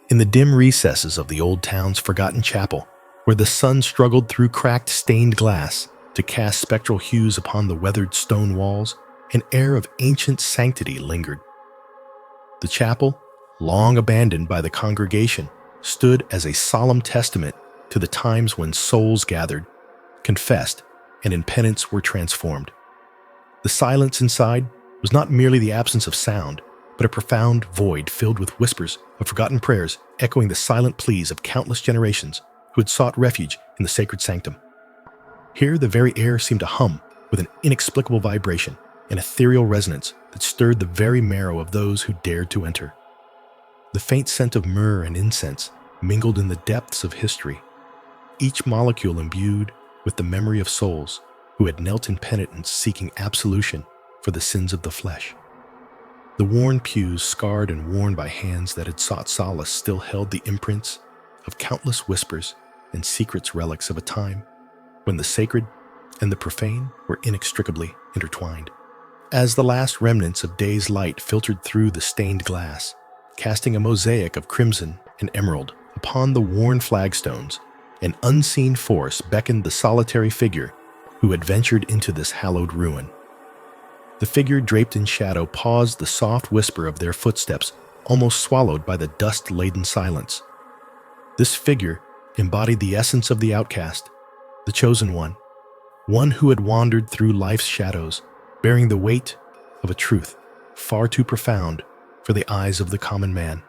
In the dim recesses of the old town's forgotten chapel, where the sun struggled through cracked stained glass to cast spectral hues upon the weathered stone walls, an air of ancient sanctity lingered. The chapel, long abandoned by the congregation, stood as a solemn testament to the times when souls gathered, confessed, and in penance were transformed. The silence inside was not merely the absence of sound, but a profound void filled with whispers of forgotten prayers echoing the silent pleas of countless generations who had sought refuge in the sacred sanctum. Here the very air seemed to hum with an inexplicable vibration, an ethereal resonance that stirred the very marrow of those who dared to enter. The faint scent of myrrh and incense mingled in the depths of history, each molecule imbued with the memory of souls who had knelt in penitence seeking absolution for the sins of the flesh. The worn pews, scarred and worn by hands that had sought solace, still held the imprints of countless whispers and secrets, relics of a time when the sacred and the profane were inextricably intertwined. As the last remnants of day's light filtered through the stained glass, casting a mosaic of crimson and emerald upon the worn flagstones, an unseen force beckoned the solitary figure who had ventured into this hallowed ruin. The figure draped in shadow paused, the soft whisper of their footsteps almost swallowed by the dust-laden silence. This figure embodied the essence of the outcast, the chosen one who had wandered through life's shadows, bearing the weight of a truth far too profound for the eyes of the common man.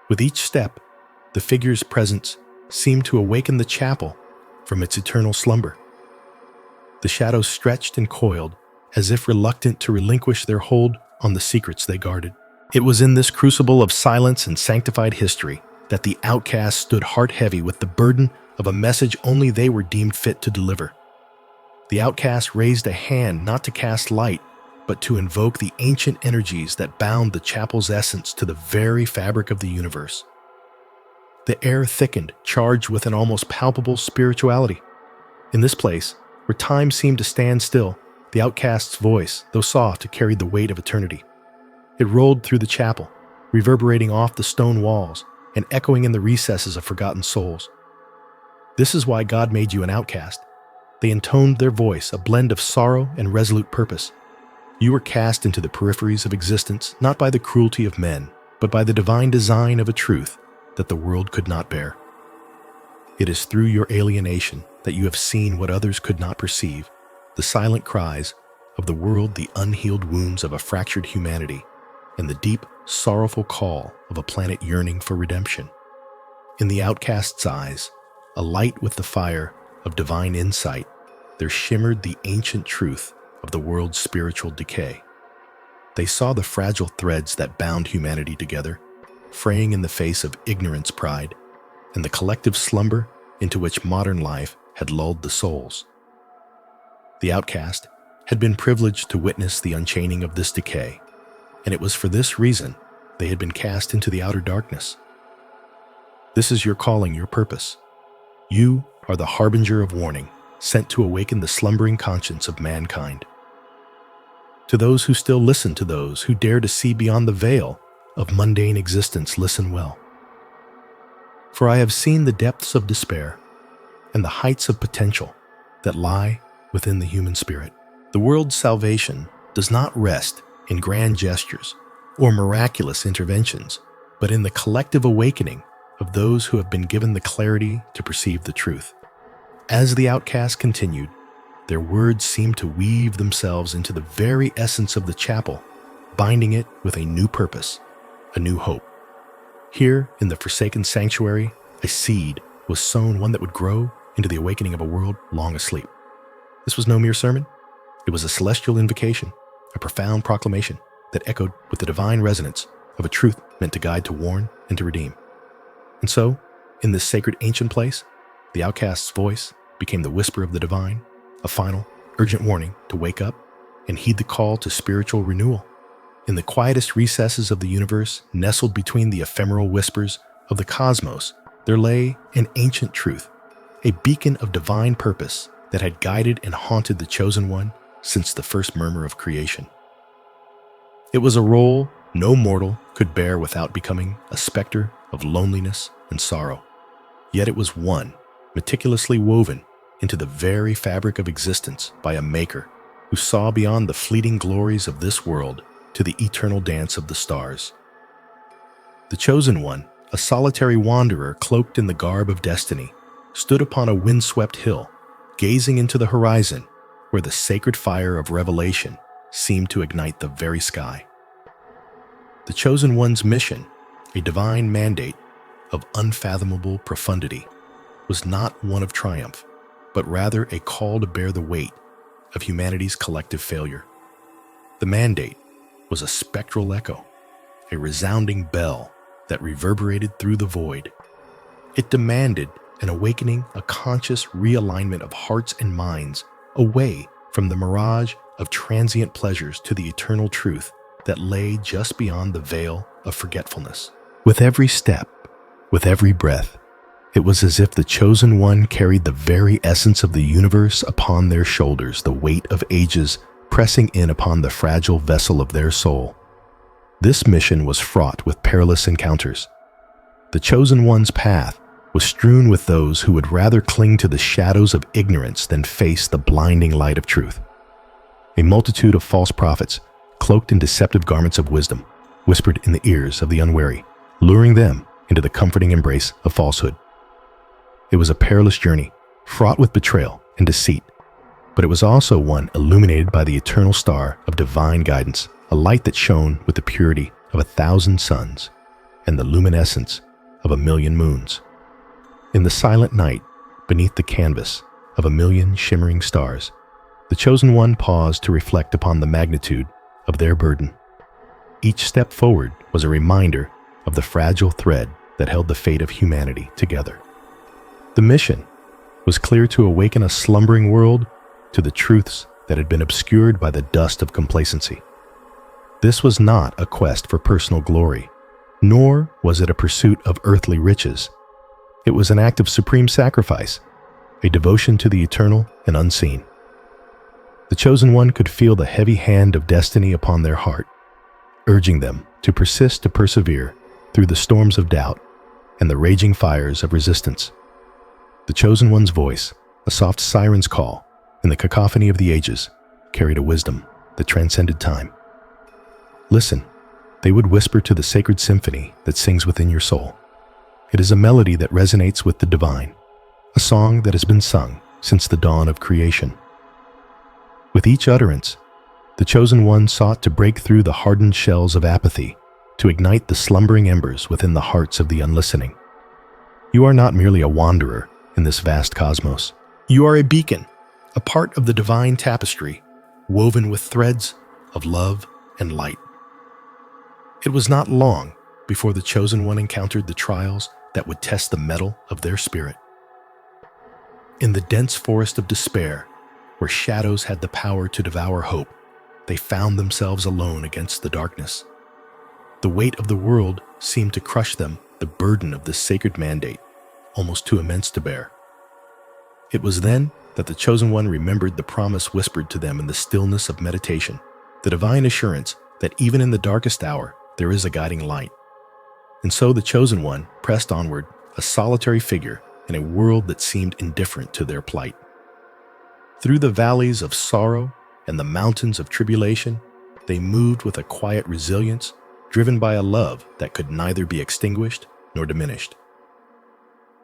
With each step, the figure's presence seemed to awaken the chapel from its eternal slumber. The shadows stretched and coiled, as if reluctant to relinquish their hold on the secrets they guarded. It was in this crucible of silence and sanctified history that the outcasts stood heart-heavy with the burden of a message only they were deemed fit to deliver. The outcasts raised a hand not to cast light, but to invoke the ancient energies that bound the chapel's essence to the very fabric of the universe. The air thickened, charged with an almost palpable spirituality. In this place, where time seemed to stand still, the outcast's voice, though soft, carried the weight of eternity. It rolled through the chapel, reverberating off the stone walls and echoing in the recesses of forgotten souls. This is why God made you an outcast. They intoned their voice, a blend of sorrow and resolute purpose. You were cast into the peripheries of existence, not by the cruelty of men, but by the divine design of a truth that the world could not bear. It is through your alienation that you have seen what others could not perceive, the silent cries of the world, the unhealed wounds of a fractured humanity, and the deep, sorrowful call of a planet yearning for redemption. In the outcast's eyes, alight with the fire of divine insight, there shimmered the ancient truth of the world's spiritual decay. They saw the fragile threads that bound humanity together, fraying in the face of ignorance, pride, and the collective slumber into which modern life had lulled the souls. The outcast had been privileged to witness the unchaining of this decay, and it was for this reason they had been cast into the outer darkness. This is your calling, your purpose. You are the harbinger of warning, sent to awaken the slumbering conscience of mankind. To those who still listen, to those who dare to see beyond the veil of mundane existence, listen well. For I have seen the depths of despair and the heights of potential that lie within the human spirit. The world's salvation does not rest in grand gestures or miraculous interventions, but in the collective awakening of those who have been given the clarity to perceive the truth. As the outcasts continued, their words seemed to weave themselves into the very essence of the chapel, binding it with a new purpose, a new hope. Here, in the forsaken sanctuary, a seed was sown, one that would grow into the awakening of a world long asleep. This was no mere sermon. It was a celestial invocation, a profound proclamation that echoed with the divine resonance of a truth meant to guide, to warn, and to redeem. And so, in this sacred ancient place, the outcast's voice became the whisper of the divine, a final, urgent warning to wake up and heed the call to spiritual renewal. In the quietest recesses of the universe, nestled between the ephemeral whispers of the cosmos, there lay an ancient truth, a beacon of divine purpose that had guided and haunted the chosen one since the first murmur of creation. It was a role no mortal could bear without becoming a specter of loneliness and sorrow. Yet it was one, meticulously woven into the very fabric of existence by a maker who saw beyond the fleeting glories of this world to the eternal dance of the stars. The chosen one, a solitary wanderer cloaked in the garb of destiny, stood upon a windswept hill, gazing into the horizon where the sacred fire of revelation seemed to ignite the very sky. The chosen one's mission, a divine mandate of unfathomable profundity, was not one of triumph, but rather a call to bear the weight of humanity's collective failure. The mandate was a spectral echo, a resounding bell that reverberated through the void. It demanded an awakening, a conscious realignment of hearts and minds away from the mirage of transient pleasures to the eternal truth that lay just beyond the veil of forgetfulness. With every step, with every breath, it was as if the chosen one carried the very essence of the universe upon their shoulders, the weight of ages pressing in upon the fragile vessel of their soul. This mission was fraught with perilous encounters. The chosen one's path was strewn with those who would rather cling to the shadows of ignorance than face the blinding light of truth. A multitude of false prophets, cloaked in deceptive garments of wisdom, whispered in the ears of the unwary, luring them into the comforting embrace of falsehood. It was a perilous journey, fraught with betrayal and deceit, but it was also one illuminated by the eternal star of divine guidance, a light that shone with the purity of 1,000 suns and the luminescence of 1,000,000 moons. In the silent night, beneath the canvas of 1,000,000 shimmering stars, the chosen one paused to reflect upon the magnitude of their burden. Each step forward was a reminder of the fragile thread that held the fate of humanity together. The mission was clear: to awaken a slumbering world to the truths that had been obscured by the dust of complacency. This was not a quest for personal glory, nor was it a pursuit of earthly riches. It was an act of supreme sacrifice, a devotion to the eternal and unseen. The chosen one could feel the heavy hand of destiny upon their heart, urging them to persist, to persevere through the storms of doubt and the raging fires of resistance. The chosen one's voice, a soft siren's call in the cacophony of the ages, carried a wisdom that transcended time. Listen, they would whisper to the sacred symphony that sings within your soul. It is a melody that resonates with the divine, a song that has been sung since the dawn of creation. With each utterance, the chosen one sought to break through the hardened shells of apathy, to ignite the slumbering embers within the hearts of the unlistening. You are not merely a wanderer in this vast cosmos. You are a beacon, a part of the divine tapestry, woven with threads of love and light. It was not long before the chosen one encountered the trials that would test the mettle of their spirit. In the dense forest of despair, where shadows had the power to devour hope, they found themselves alone against the darkness. The weight of the world seemed to crush them, the burden of this sacred mandate, almost too immense to bear. It was then that the chosen one remembered the promise whispered to them in the stillness of meditation, the divine assurance that even in the darkest hour, there is a guiding light. And so the chosen one pressed onward, a solitary figure in a world that seemed indifferent to their plight. Through the valleys of sorrow and the mountains of tribulation, they moved with a quiet resilience, driven by a love that could neither be extinguished nor diminished.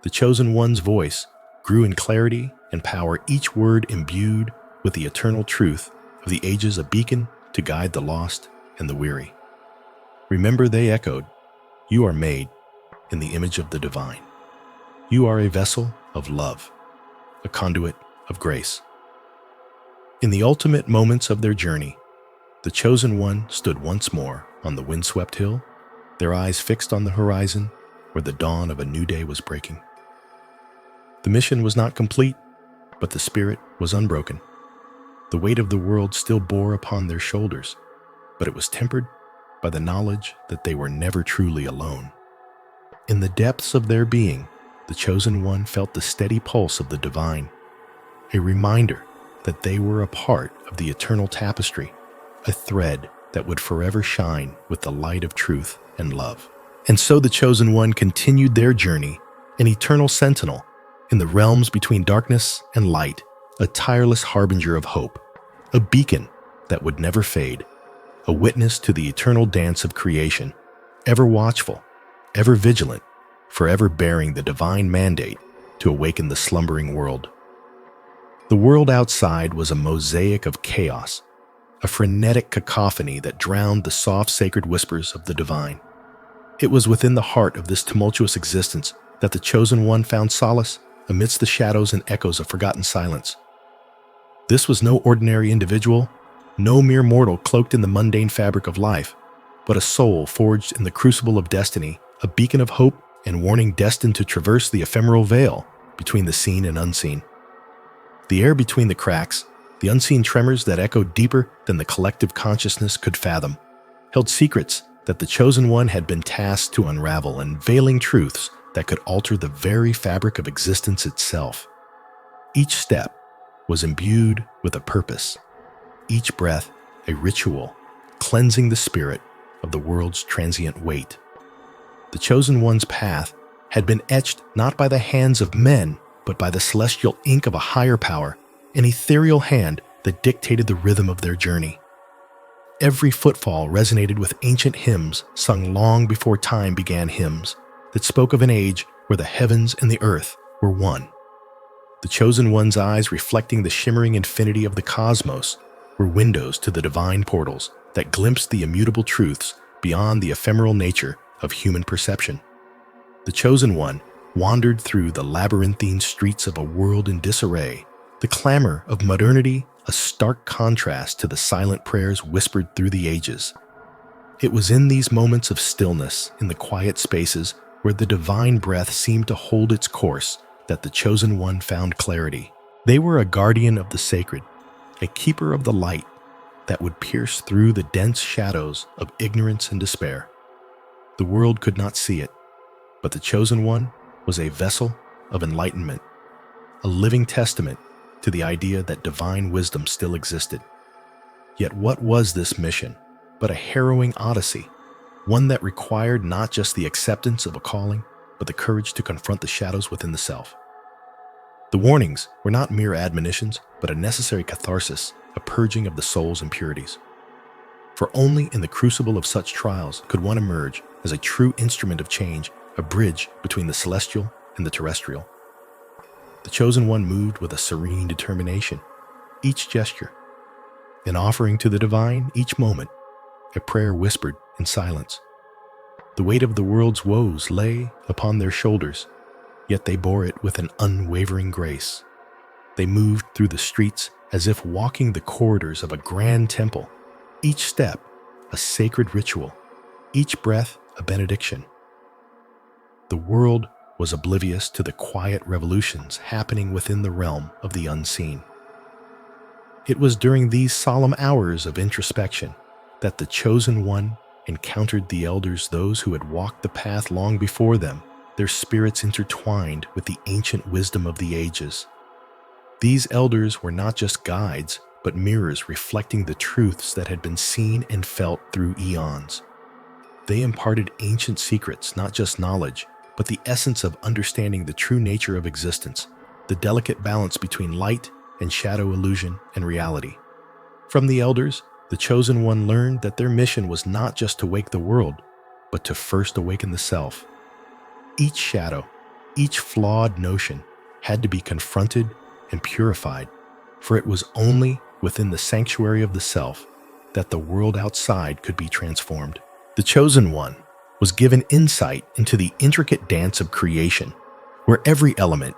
The chosen one's voice grew in clarity and power, each word imbued with the eternal truth of the ages, a beacon to guide the lost and the weary. Remember, they echoed, you are made in the image of the divine. You are a vessel of love, a conduit of grace. In the ultimate moments of their journey, the chosen one stood once more on the windswept hill, their eyes fixed on the horizon where the dawn of a new day was breaking. The mission was not complete, but the spirit was unbroken. The weight of the world still bore upon their shoulders, but it was tempered by the knowledge that they were never truly alone. In the depths of their being, the chosen one felt the steady pulse of the divine, a reminder that they were a part of the eternal tapestry, a thread that would forever shine with the light of truth and love. And so the Chosen One continued their journey, an eternal sentinel in the realms between darkness and light, a tireless harbinger of hope, a beacon that would never fade, a witness to the eternal dance of creation, ever watchful, ever vigilant, forever bearing the divine mandate to awaken the slumbering world. The world outside was a mosaic of chaos, a frenetic cacophony that drowned the soft sacred whispers of the divine. It was within the heart of this tumultuous existence that the Chosen One found solace amidst the shadows and echoes of forgotten silence. This was no ordinary individual, no mere mortal cloaked in the mundane fabric of life, but a soul forged in the crucible of destiny, a beacon of hope and warning destined to traverse the ephemeral veil between the seen and unseen. The air between the cracks, the unseen tremors that echoed deeper than the collective consciousness could fathom, held secrets that the Chosen One had been tasked to unravel and veiling truths that could alter the very fabric of existence itself. Each step was imbued with a purpose, each breath a ritual, cleansing the spirit of the world's transient weight. The Chosen One's path had been etched not by the hands of men, but by the celestial ink of a higher power, an ethereal hand that dictated the rhythm of their journey. Every footfall resonated with ancient hymns sung long before time began, hymns that spoke of an age where the heavens and the earth were one. The Chosen One's eyes, reflecting the shimmering infinity of the cosmos, were windows to the divine portals that glimpsed the immutable truths beyond the ephemeral nature of human perception. The Chosen One wandered through the labyrinthine streets of a world in disarray, the clamor of modernity a stark contrast to the silent prayers whispered through the ages. It was in these moments of stillness, in the quiet spaces where the divine breath seemed to hold its course, that the Chosen One found clarity. They were a guardian of the sacred, a keeper of the light that would pierce through the dense shadows of ignorance and despair. The world could not see it, but the Chosen One was a vessel of enlightenment, a living testament to the idea that divine wisdom still existed. Yet what was this mission but a harrowing odyssey, one that required not just the acceptance of a calling, but the courage to confront the shadows within the self? The warnings were not mere admonitions, but a necessary catharsis, a purging of the soul's impurities. For only in the crucible of such trials could one emerge as a true instrument of change, a bridge between the celestial and the terrestrial. The Chosen One moved with a serene determination, each gesture an offering to the divine, each moment a prayer whispered in silence. The weight of the world's woes lay upon their shoulders, yet they bore it with an unwavering grace. They moved through the streets as if walking the corridors of a grand temple, each step a sacred ritual, each breath a benediction. The world was oblivious to the quiet revolutions happening within the realm of the unseen. It was during these solemn hours of introspection that the Chosen One encountered the elders, those who had walked the path long before them, their spirits intertwined with the ancient wisdom of the ages. These elders were not just guides, but mirrors reflecting the truths that had been seen and felt through eons. They imparted ancient secrets, not just knowledge, but the essence of understanding the true nature of existence, the delicate balance between light and shadow, illusion and reality. From the elders, the Chosen One learned that their mission was not just to wake the world, but to first awaken the self. Each shadow, each flawed notion had to be confronted and purified, for it was only within the sanctuary of the self that the world outside could be transformed. The Chosen One was given insight into the intricate dance of creation, where every element,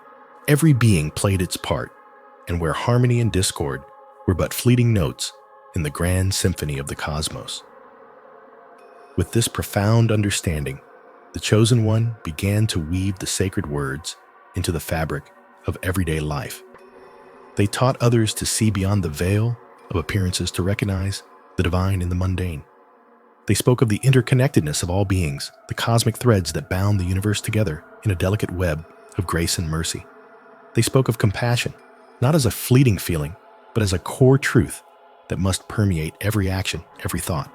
every being played its part, and where harmony and discord were but fleeting notes in the grand symphony of the cosmos. With this profound understanding, the Chosen One began to weave the sacred words into the fabric of everyday life. They taught others to see beyond the veil of appearances, to recognize the divine in the mundane. They spoke of the interconnectedness of all beings, the cosmic threads that bound the universe together in a delicate web of grace and mercy. They spoke of compassion, not as a fleeting feeling, but as a core truth that must permeate every action, every thought.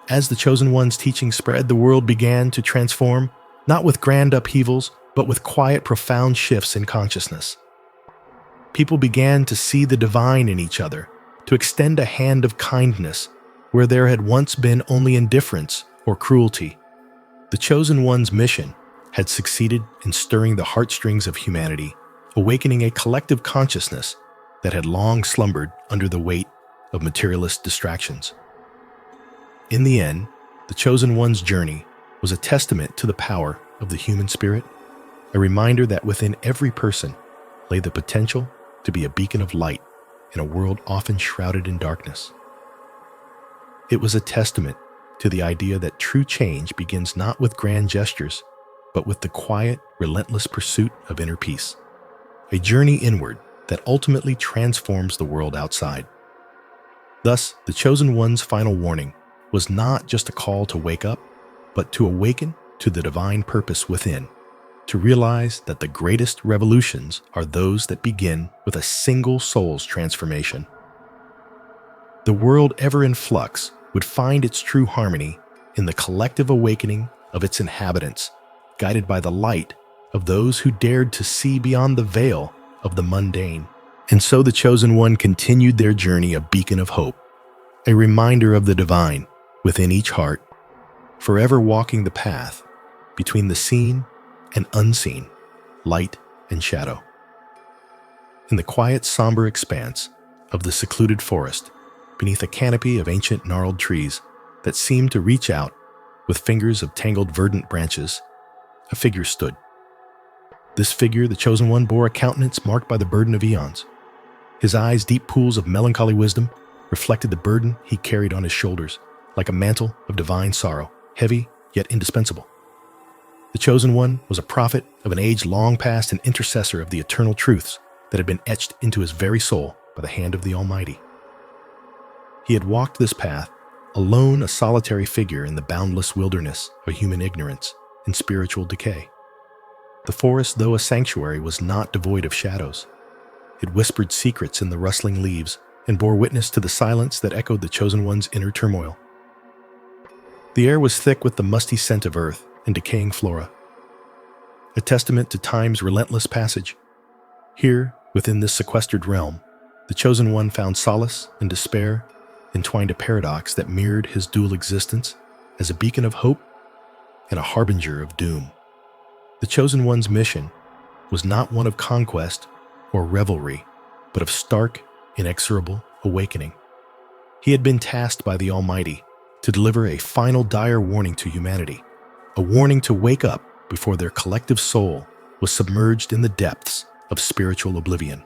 As the Chosen One's teaching spread, the world began to transform, not with grand upheavals, but with quiet, profound shifts in consciousness. People began to see the divine in each other, to extend a hand of kindness where there had once been only indifference or cruelty. The Chosen One's mission had succeeded in stirring the heartstrings of humanity, awakening a collective consciousness that had long slumbered under the weight of materialist distractions. In the end, the Chosen One's journey was a testament to the power of the human spirit, a reminder that within every person lay the potential to be a beacon of light in a world often shrouded in darkness. It was a testament to the idea that true change begins not with grand gestures, but with the quiet, relentless pursuit of inner peace, a journey inward that ultimately transforms the world outside. Thus, the Chosen One's final warning was not just a call to wake up, but to awaken to the divine purpose within, to realize that the greatest revolutions are those that begin with a single soul's transformation. The world ever in flux would find its true harmony in the collective awakening of its inhabitants, guided by the light of those who dared to see beyond the veil of the mundane. And so the Chosen One continued their journey, a beacon of hope, a reminder of the divine within each heart, forever walking the path between the seen and unseen, light and shadow. In the quiet, somber expanse of the secluded forest, beneath a canopy of ancient gnarled trees that seemed to reach out with fingers of tangled verdant branches, a figure stood. This figure, the Chosen One, bore a countenance marked by the burden of eons. His eyes, deep pools of melancholy wisdom, reflected the burden he carried on his shoulders, like a mantle of divine sorrow, heavy yet indispensable. The Chosen One was a prophet of an age long past, an intercessor of the eternal truths that had been etched into his very soul by the hand of the Almighty. He had walked this path, alone, a solitary figure in the boundless wilderness of human ignorance and spiritual decay. The forest, though a sanctuary, was not devoid of shadows. It whispered secrets in the rustling leaves and bore witness to the silence that echoed the Chosen One's inner turmoil. The air was thick with the musty scent of earth and decaying flora, a testament to time's relentless passage. Here, within this sequestered realm, the Chosen One found solace and despair, entwined a paradox that mirrored his dual existence as a beacon of hope and a harbinger of doom. The Chosen One's mission was not one of conquest or revelry, but of stark, inexorable awakening. He had been tasked by the Almighty to deliver a final dire warning to humanity, a warning to wake up before their collective soul was submerged in the depths of spiritual oblivion.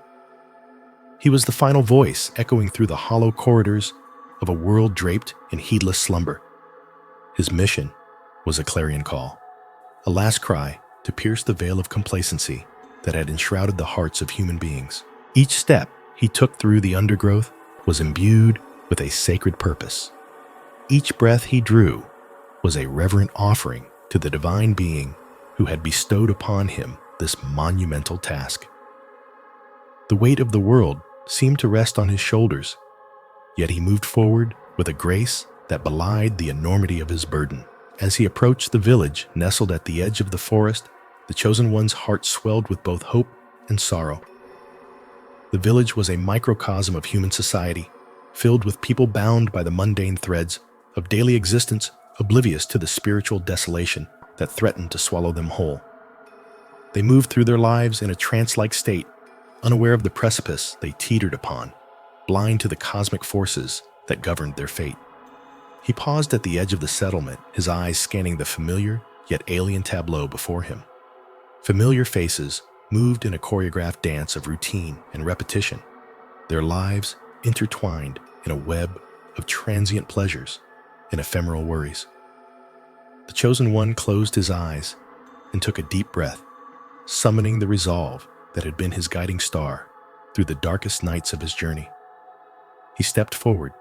He was the final voice echoing through the hollow corridors of a world draped in heedless slumber. His mission was a clarion call, a last cry to pierce the veil of complacency that had enshrouded the hearts of human beings. Each step he took through the undergrowth was imbued with a sacred purpose. Each breath he drew was a reverent offering to the divine being who had bestowed upon him this monumental task. The weight of the world seemed to rest on his shoulders, yet he moved forward with a grace that belied the enormity of his burden. As he approached the village nestled at the edge of the forest, the Chosen One's heart swelled with both hope and sorrow. The village was a microcosm of human society, filled with people bound by the mundane threads of daily existence, oblivious to the spiritual desolation that threatened to swallow them whole. They moved through their lives in a trance-like state, unaware of the precipice they teetered upon, blind to the cosmic forces that governed their fate. He paused at the edge of the settlement, his eyes scanning the familiar yet alien tableau before him. Familiar faces moved in a choreographed dance of routine and repetition, their lives intertwined in a web of transient pleasures and ephemeral worries. The Chosen One closed his eyes and took a deep breath, summoning the resolve that had been his guiding star through the darkest nights of his journey. He stepped forward,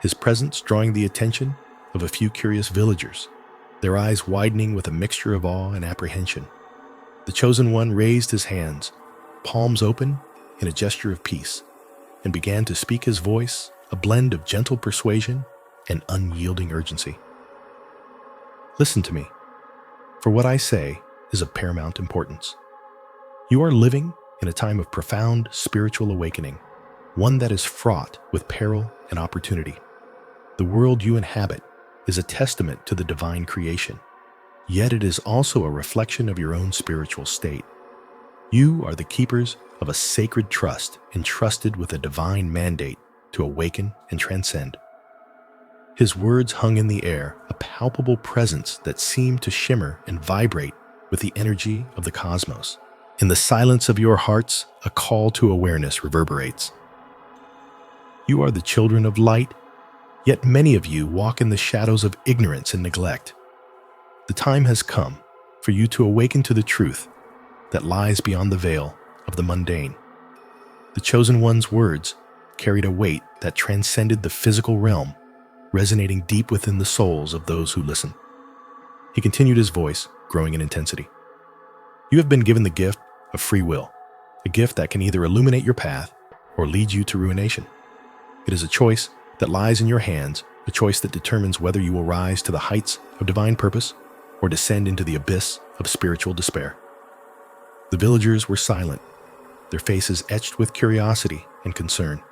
his presence drawing the attention of a few curious villagers, their eyes widening with a mixture of awe and apprehension. The Chosen One raised his hands, palms open in a gesture of peace, and began to speak, his voice a blend of gentle persuasion and unyielding urgency. Listen to me, for what I say is of paramount importance. You are living in a time of profound spiritual awakening, one that is fraught with peril and opportunity. The world you inhabit is a testament to the divine creation, yet it is also a reflection of your own spiritual state. You are the keepers of a sacred trust entrusted with a divine mandate to awaken and transcend. His words hung in the air, a palpable presence that seemed to shimmer and vibrate with the energy of the cosmos. In the silence of your hearts, a call to awareness reverberates. You are the children of light, yet many of you walk in the shadows of ignorance and neglect. The time has come for you to awaken to the truth that lies beyond the veil of the mundane. The Chosen One's words carried a weight that transcended the physical realm, resonating deep within the souls of those who listen. He continued, his voice growing in intensity. You have been given the gift of free will, a gift that can either illuminate your path or lead you to ruination. It is a choice that lies in your hands, a choice that determines whether you will rise to the heights of divine purpose or descend into the abyss of spiritual despair. The villagers were silent, their faces etched with curiosity and concern.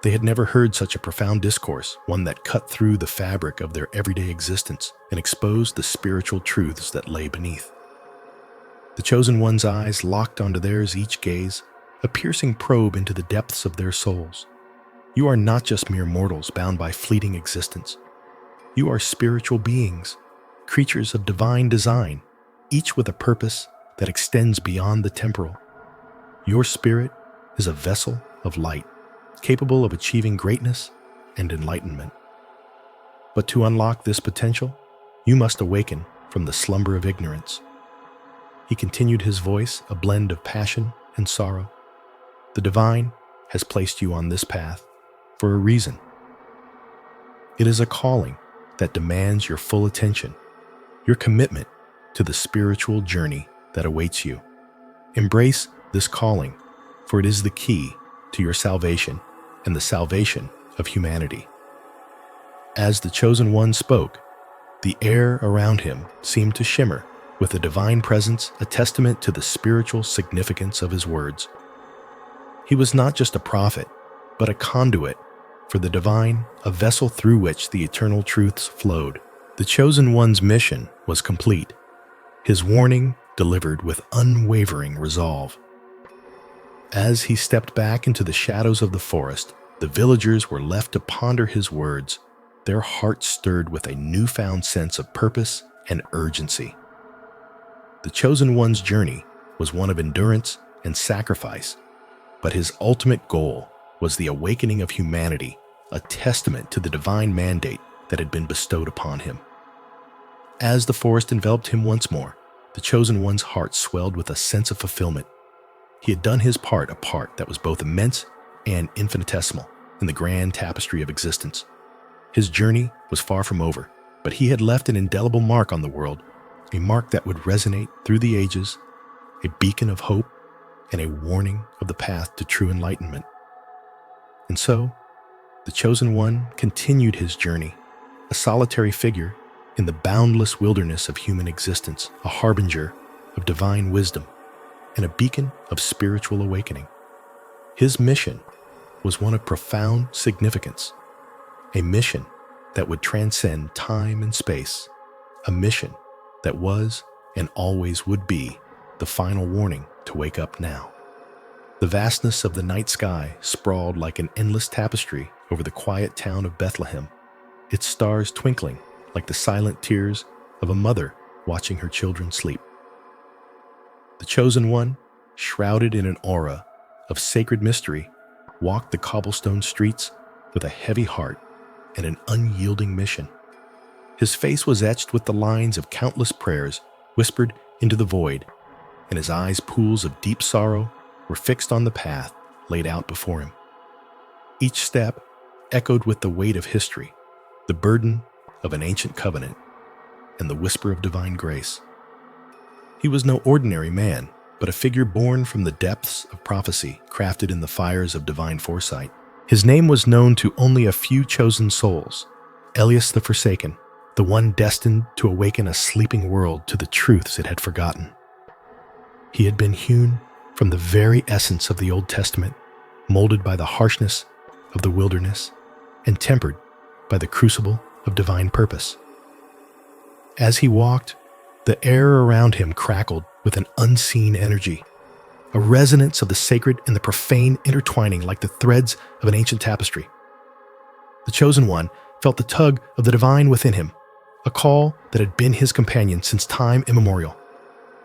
They had never heard such a profound discourse, one that cut through the fabric of their everyday existence and exposed the spiritual truths that lay beneath. The Chosen One's eyes locked onto theirs, each gaze a piercing probe into the depths of their souls. You are not just mere mortals bound by fleeting existence. You are spiritual beings, creatures of divine design, each with a purpose that extends beyond the temporal. Your spirit is a vessel of light, capable of achieving greatness and enlightenment. But to unlock this potential, you must awaken from the slumber of ignorance. He continued, his voice a blend of passion and sorrow. The divine has placed you on this path for a reason. It is a calling that demands your full attention, your commitment to the spiritual journey that awaits you. Embrace this calling, for it is the key to your salvation and the salvation of humanity. As the Chosen One spoke, the air around him seemed to shimmer with a divine presence, a testament to the spiritual significance of his words. He was not just a prophet, but a conduit for the divine, a vessel through which the eternal truths flowed. The Chosen One's mission was complete, his warning delivered with unwavering resolve. As he stepped back into the shadows of the forest, the villagers were left to ponder his words, their hearts stirred with a newfound sense of purpose and urgency. The Chosen One's journey was one of endurance and sacrifice, but his ultimate goal was the awakening of humanity, a testament to the divine mandate that had been bestowed upon him. As the forest enveloped him once more, the Chosen One's heart swelled with a sense of fulfillment. He had done his part, a part that was both immense and infinitesimal in the grand tapestry of existence. His journey was far from over, but he had left an indelible mark on the world, a mark that would resonate through the ages, a beacon of hope and a warning of the path to true enlightenment. And so, the Chosen One continued his journey, a solitary figure in the boundless wilderness of human existence, a harbinger of divine wisdom and a beacon of spiritual awakening. His mission was one of profound significance, a mission that would transcend time and space, a mission that was and always would be the final warning to wake up now. The vastness of the night sky sprawled like an endless tapestry over the quiet town of Bethlehem, its stars twinkling like the silent tears of a mother watching her children sleep. The Chosen One, shrouded in an aura of sacred mystery, walked the cobblestone streets with a heavy heart and an unyielding mission. His face was etched with the lines of countless prayers whispered into the void, and his eyes, pools of deep sorrow, were fixed on the path laid out before him. Each step echoed with the weight of history, the burden of an ancient covenant, and the whisper of divine grace. He was no ordinary man, but a figure born from the depths of prophecy, crafted in the fires of divine foresight. His name was known to only a few chosen souls: Elias the Forsaken, the one destined to awaken a sleeping world to the truths it had forgotten. He had been hewn from the very essence of the Old Testament, molded by the harshness of the wilderness and tempered by the crucible of divine purpose. As he walked, the air around him crackled with an unseen energy, a resonance of the sacred and the profane intertwining like the threads of an ancient tapestry. The chosen one felt the tug of the divine within him, a call that had been his companion since time immemorial.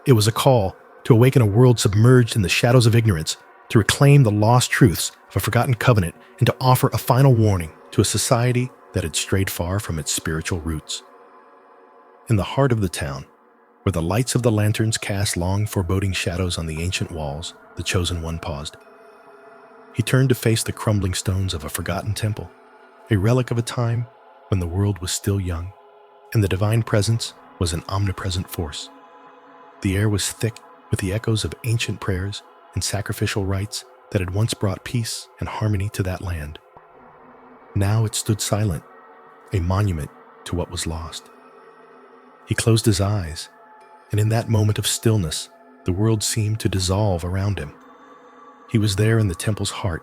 It was a call to awaken a world submerged in the shadows of ignorance, to reclaim the lost truths of a forgotten covenant, and to offer a final warning to a society that had strayed far from its spiritual roots. In the heart of the town, where the lights of the lanterns cast long foreboding shadows on the ancient walls, the chosen one paused. He turned to face the crumbling stones of a forgotten temple, a relic of a time when the world was still young, and the divine presence was an omnipresent force. The air was thick with the echoes of ancient prayers and sacrificial rites that had once brought peace and harmony to that land. Now it stood silent, a monument to what was lost. He closed his eyes, and in that moment of stillness, the world seemed to dissolve around him. He was there in the temple's heart,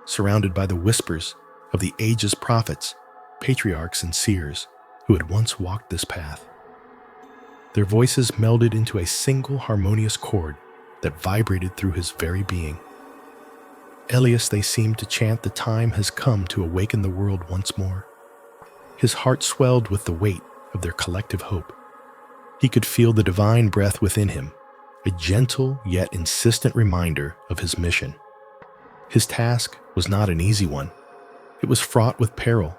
surrounded by the whispers of the age's prophets, patriarchs, and seers who had once walked this path. Their voices melded into a single harmonious chord that vibrated through his very being. Elias, they seemed to chant, the time has come to awaken the world once more. His heart swelled with the weight of their collective hope. He could feel the divine breath within him, a gentle yet insistent reminder of his mission. His task was not an easy one. It was fraught with peril,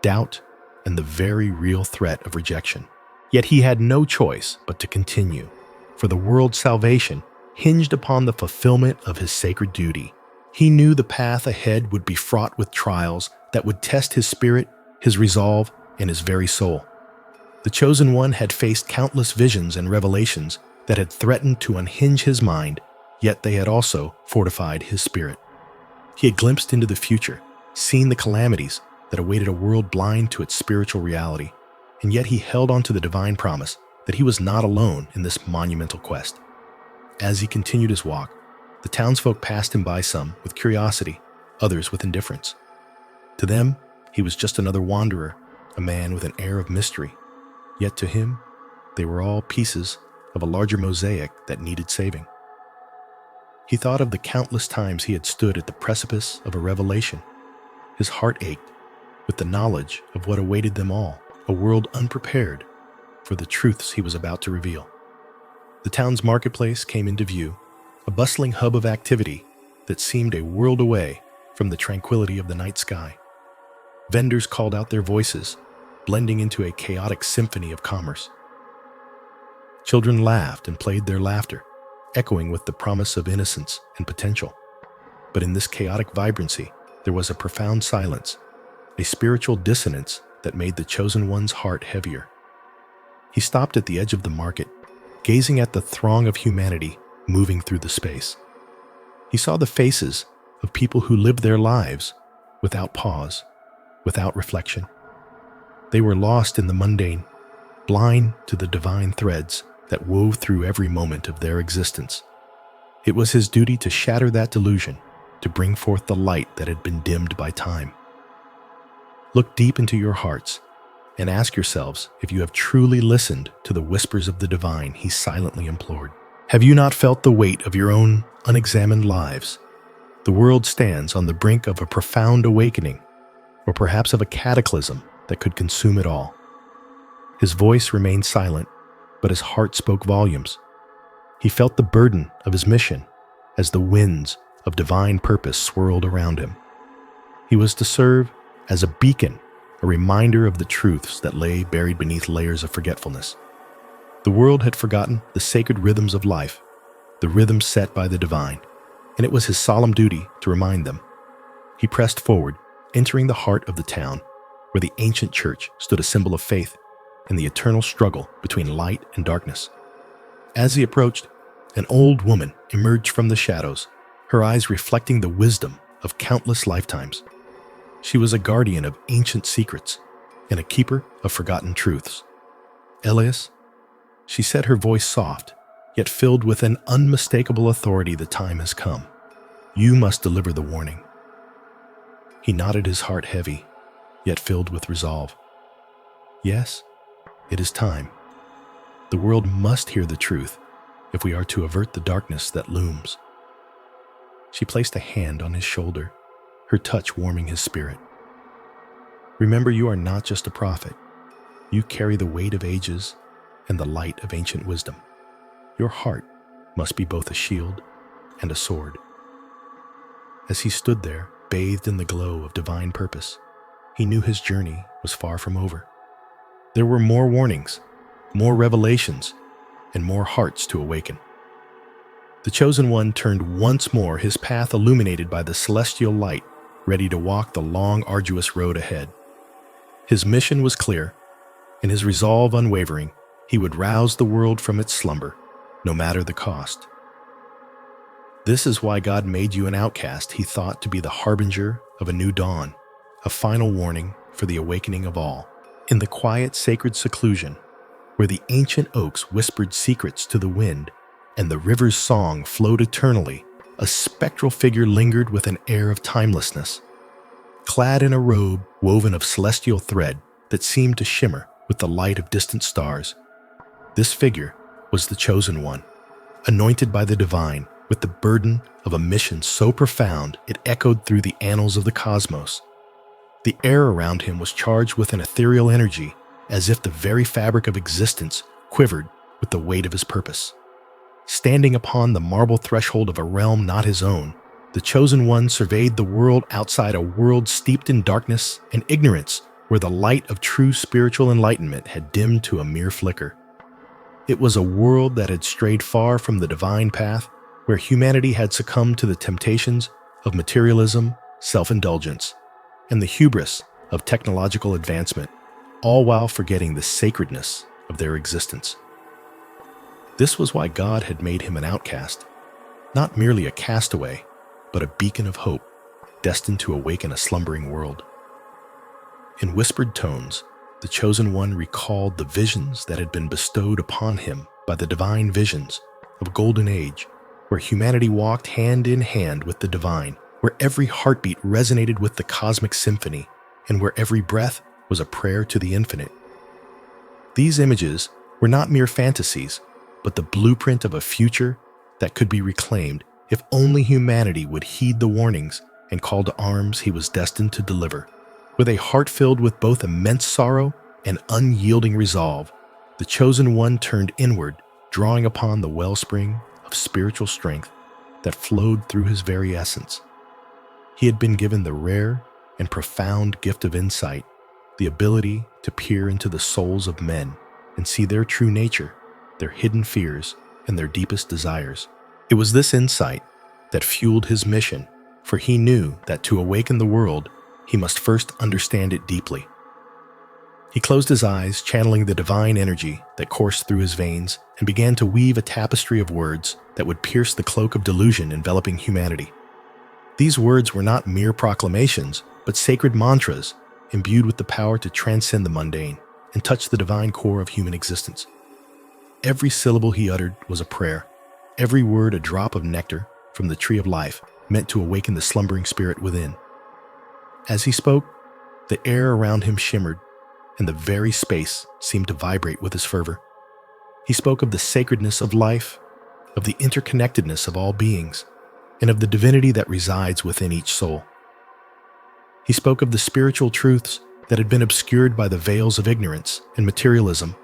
doubt, and the very real threat of rejection. Yet he had no choice but to continue, for the world's salvation hinged upon the fulfillment of his sacred duty. He knew the path ahead would be fraught with trials that would test his spirit, his resolve, and his very soul. The chosen one had faced countless visions and revelations that had threatened to unhinge his mind, yet they had also fortified his spirit. He had glimpsed into the future, seen the calamities that awaited a world blind to its spiritual reality, and yet he held on to the divine promise that he was not alone in this monumental quest. As he continued his walk, the townsfolk passed him by, some with curiosity, others with indifference. To them, he was just another wanderer, a man with an air of mystery. Yet to him, they were all pieces of a larger mosaic that needed saving. He thought of the countless times he had stood at the precipice of a revelation. His heart ached with the knowledge of what awaited them all, a world unprepared for the truths he was about to reveal. The town's marketplace came into view, a bustling hub of activity that seemed a world away from the tranquility of the night sky. Vendors called out their voices, blending into a chaotic symphony of commerce. Children laughed and played their laughter, echoing with the promise of innocence and potential. But in this chaotic vibrancy, there was a profound silence, a spiritual dissonance that made the chosen one's heart heavier. He stopped at the edge of the market, gazing at the throng of humanity moving through the space. He saw the faces of people who lived their lives without pause, without reflection. They were lost in the mundane, blind to the divine threads that wove through every moment of their existence. It was his duty to shatter that delusion, to bring forth the light that had been dimmed by time. Look deep into your hearts and ask yourselves if you have truly listened to the whispers of the divine he silently implored. Have you not felt the weight of your own unexamined lives? The world stands on the brink of a profound awakening, or perhaps of a cataclysm that could consume it all. His voice remained silent, but his heart spoke volumes. He felt the burden of his mission as the winds of divine purpose swirled around him. He was to serve as a beacon, a reminder of the truths that lay buried beneath layers of forgetfulness. The world had forgotten the sacred rhythms of life, the rhythms set by the divine, and it was his solemn duty to remind them. He pressed forward, entering the heart of the town, where the ancient church stood a symbol of faith in the eternal struggle between light and darkness. As he approached, an old woman emerged from the shadows, her eyes reflecting the wisdom of countless lifetimes. She was a guardian of ancient secrets, and a keeper of forgotten truths. Elias, she said, her voice soft, yet filled with an unmistakable authority, the time has come. You must deliver the warning. He nodded, his heart heavy, yet filled with resolve. Yes, it is time. The world must hear the truth if we are to avert the darkness that looms. She placed a hand on his shoulder, her touch warming his spirit. Remember, you are not just a prophet. You carry the weight of ages and the light of ancient wisdom. Your heart must be both a shield and a sword. As he stood there, bathed in the glow of divine purpose, he knew his journey was far from over. There were more warnings, more revelations, and more hearts to awaken. The Chosen One turned once more, his path illuminated by the celestial light, ready to walk the long, arduous road ahead. His mission was clear, and his resolve unwavering. He would rouse the world from its slumber, no matter the cost. This is why God made you an outcast, he thought, to be the harbinger of a new dawn, a final warning for the awakening of all. In the quiet, sacred seclusion, where the ancient oaks whispered secrets to the wind and the river's song flowed eternally, a spectral figure lingered with an air of timelessness. Clad in a robe woven of celestial thread that seemed to shimmer with the light of distant stars, this figure was the Chosen One, anointed by the divine with the burden of a mission so profound it echoed through the annals of the cosmos. The air around him was charged with an ethereal energy, as if the very fabric of existence quivered with the weight of his purpose. Standing upon the marble threshold of a realm not his own, the Chosen One surveyed the world outside, a world steeped in darkness and ignorance, where the light of true spiritual enlightenment had dimmed to a mere flicker. It was a world that had strayed far from the divine path, where humanity had succumbed to the temptations of materialism, self-indulgence, and the hubris of technological advancement, all while forgetting the sacredness of their existence. This was why God had made him an outcast, not merely a castaway, but a beacon of hope, destined to awaken a slumbering world. In whispered tones, the Chosen One recalled the visions that had been bestowed upon him by the divine visions of a golden age, where humanity walked hand in hand with the divine, where every heartbeat resonated with the cosmic symphony, and where every breath was a prayer to the infinite. These images were not mere fantasies, but the blueprint of a future that could be reclaimed if only humanity would heed the warnings and call to arms he was destined to deliver. With a heart filled with both immense sorrow and unyielding resolve, the Chosen One turned inward, drawing upon the wellspring of spiritual strength that flowed through his very essence. He had been given the rare and profound gift of insight, the ability to peer into the souls of men and see their true nature, their hidden fears, and their deepest desires. It was this insight that fueled his mission, for he knew that to awaken the world, he must first understand it deeply. He closed his eyes, channeling the divine energy that coursed through his veins, and began to weave a tapestry of words that would pierce the cloak of delusion enveloping humanity. These words were not mere proclamations, but sacred mantras imbued with the power to transcend the mundane and touch the divine core of human existence. Every syllable he uttered was a prayer, every word a drop of nectar from the tree of life, meant to awaken the slumbering spirit within. As he spoke, the air around him shimmered, and the very space seemed to vibrate with his fervor. He spoke of the sacredness of life, of the interconnectedness of all beings, and of the divinity that resides within each soul. He spoke of the spiritual truths that had been obscured by the veils of ignorance and materialism,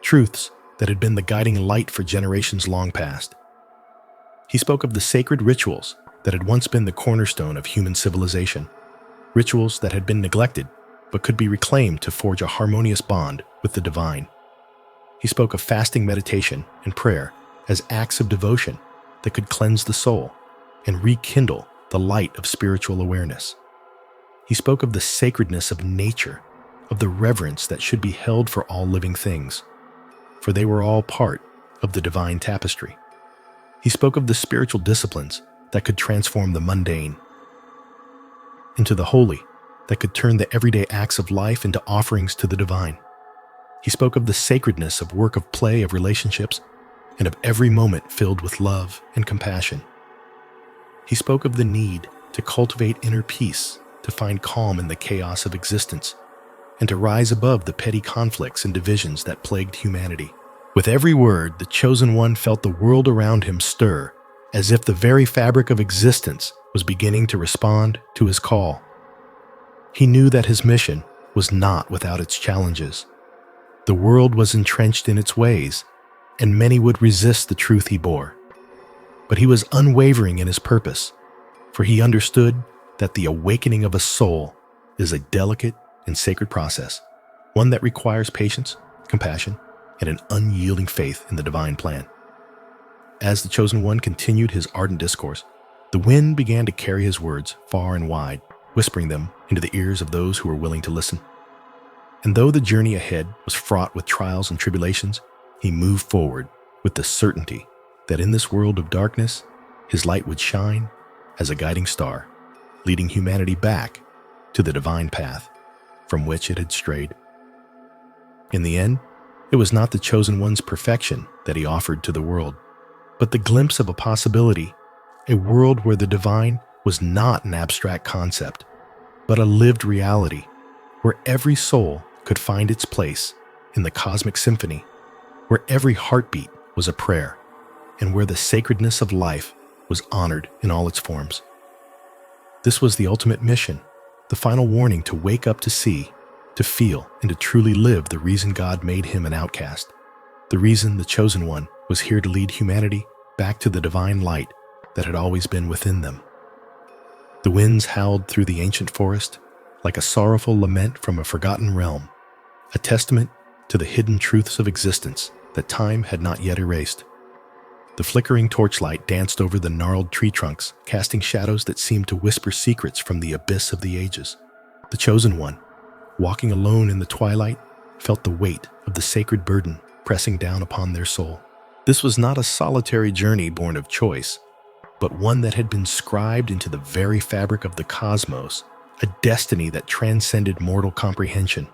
truths that had been the guiding light for generations long past. He spoke of the sacred rituals that had once been the cornerstone of human civilization, rituals that had been neglected but could be reclaimed to forge a harmonious bond with the divine. He spoke of fasting, meditation, and prayer as acts of devotion that could cleanse the soul and rekindle the light of spiritual awareness. He spoke of the sacredness of nature, of the reverence that should be held for all living things, for they were all part of the divine tapestry. He spoke of the spiritual disciplines that could transform the mundane into the holy, that could turn the everyday acts of life into offerings to the divine. He spoke of the sacredness of work of play of relationships and of every moment filled with love and compassion. He spoke of the need to cultivate inner peace, to find calm in the chaos of existence, and to rise above the petty conflicts and divisions that plagued humanity. With every word, the chosen one felt the world around him stir, as if the very fabric of existence was beginning to respond to his call. He knew that his mission was not without its challenges. The world was entrenched in its ways, and many would resist the truth he bore. But he was unwavering in his purpose, for he understood that the awakening of a soul is a delicate and sacred process, one that requires patience, compassion, and an unyielding faith in the divine plan. As the chosen one continued his ardent discourse, the wind began to carry his words far and wide, whispering them into the ears of those who were willing to listen. And though the journey ahead was fraught with trials and tribulations, he moved forward with the certainty that in this world of darkness, his light would shine as a guiding star, leading humanity back to the divine path from which it had strayed. In the end, it was not the chosen one's perfection that he offered to the world, but the glimpse of a possibility, a world where the divine was not an abstract concept, but a lived reality, where every soul could find its place in the cosmic symphony, where every heartbeat was a prayer, and where the sacredness of life was honored in all its forms. This was the ultimate mission, the final warning to wake up to see, to feel, and to truly live the reason God made him an outcast, the reason the chosen one was here to lead humanity back to the divine light that had always been within them. The winds howled through the ancient forest like a sorrowful lament from a forgotten realm, a testament to the hidden truths of existence that time had not yet erased. The flickering torchlight danced over the gnarled tree trunks, casting shadows that seemed to whisper secrets from the abyss of the ages. The chosen one, walking alone in the twilight, felt the weight of the sacred burden pressing down upon their soul. This was not a solitary journey born of choice, but one that had been scribed into the very fabric of the cosmos, a destiny that transcended mortal comprehension.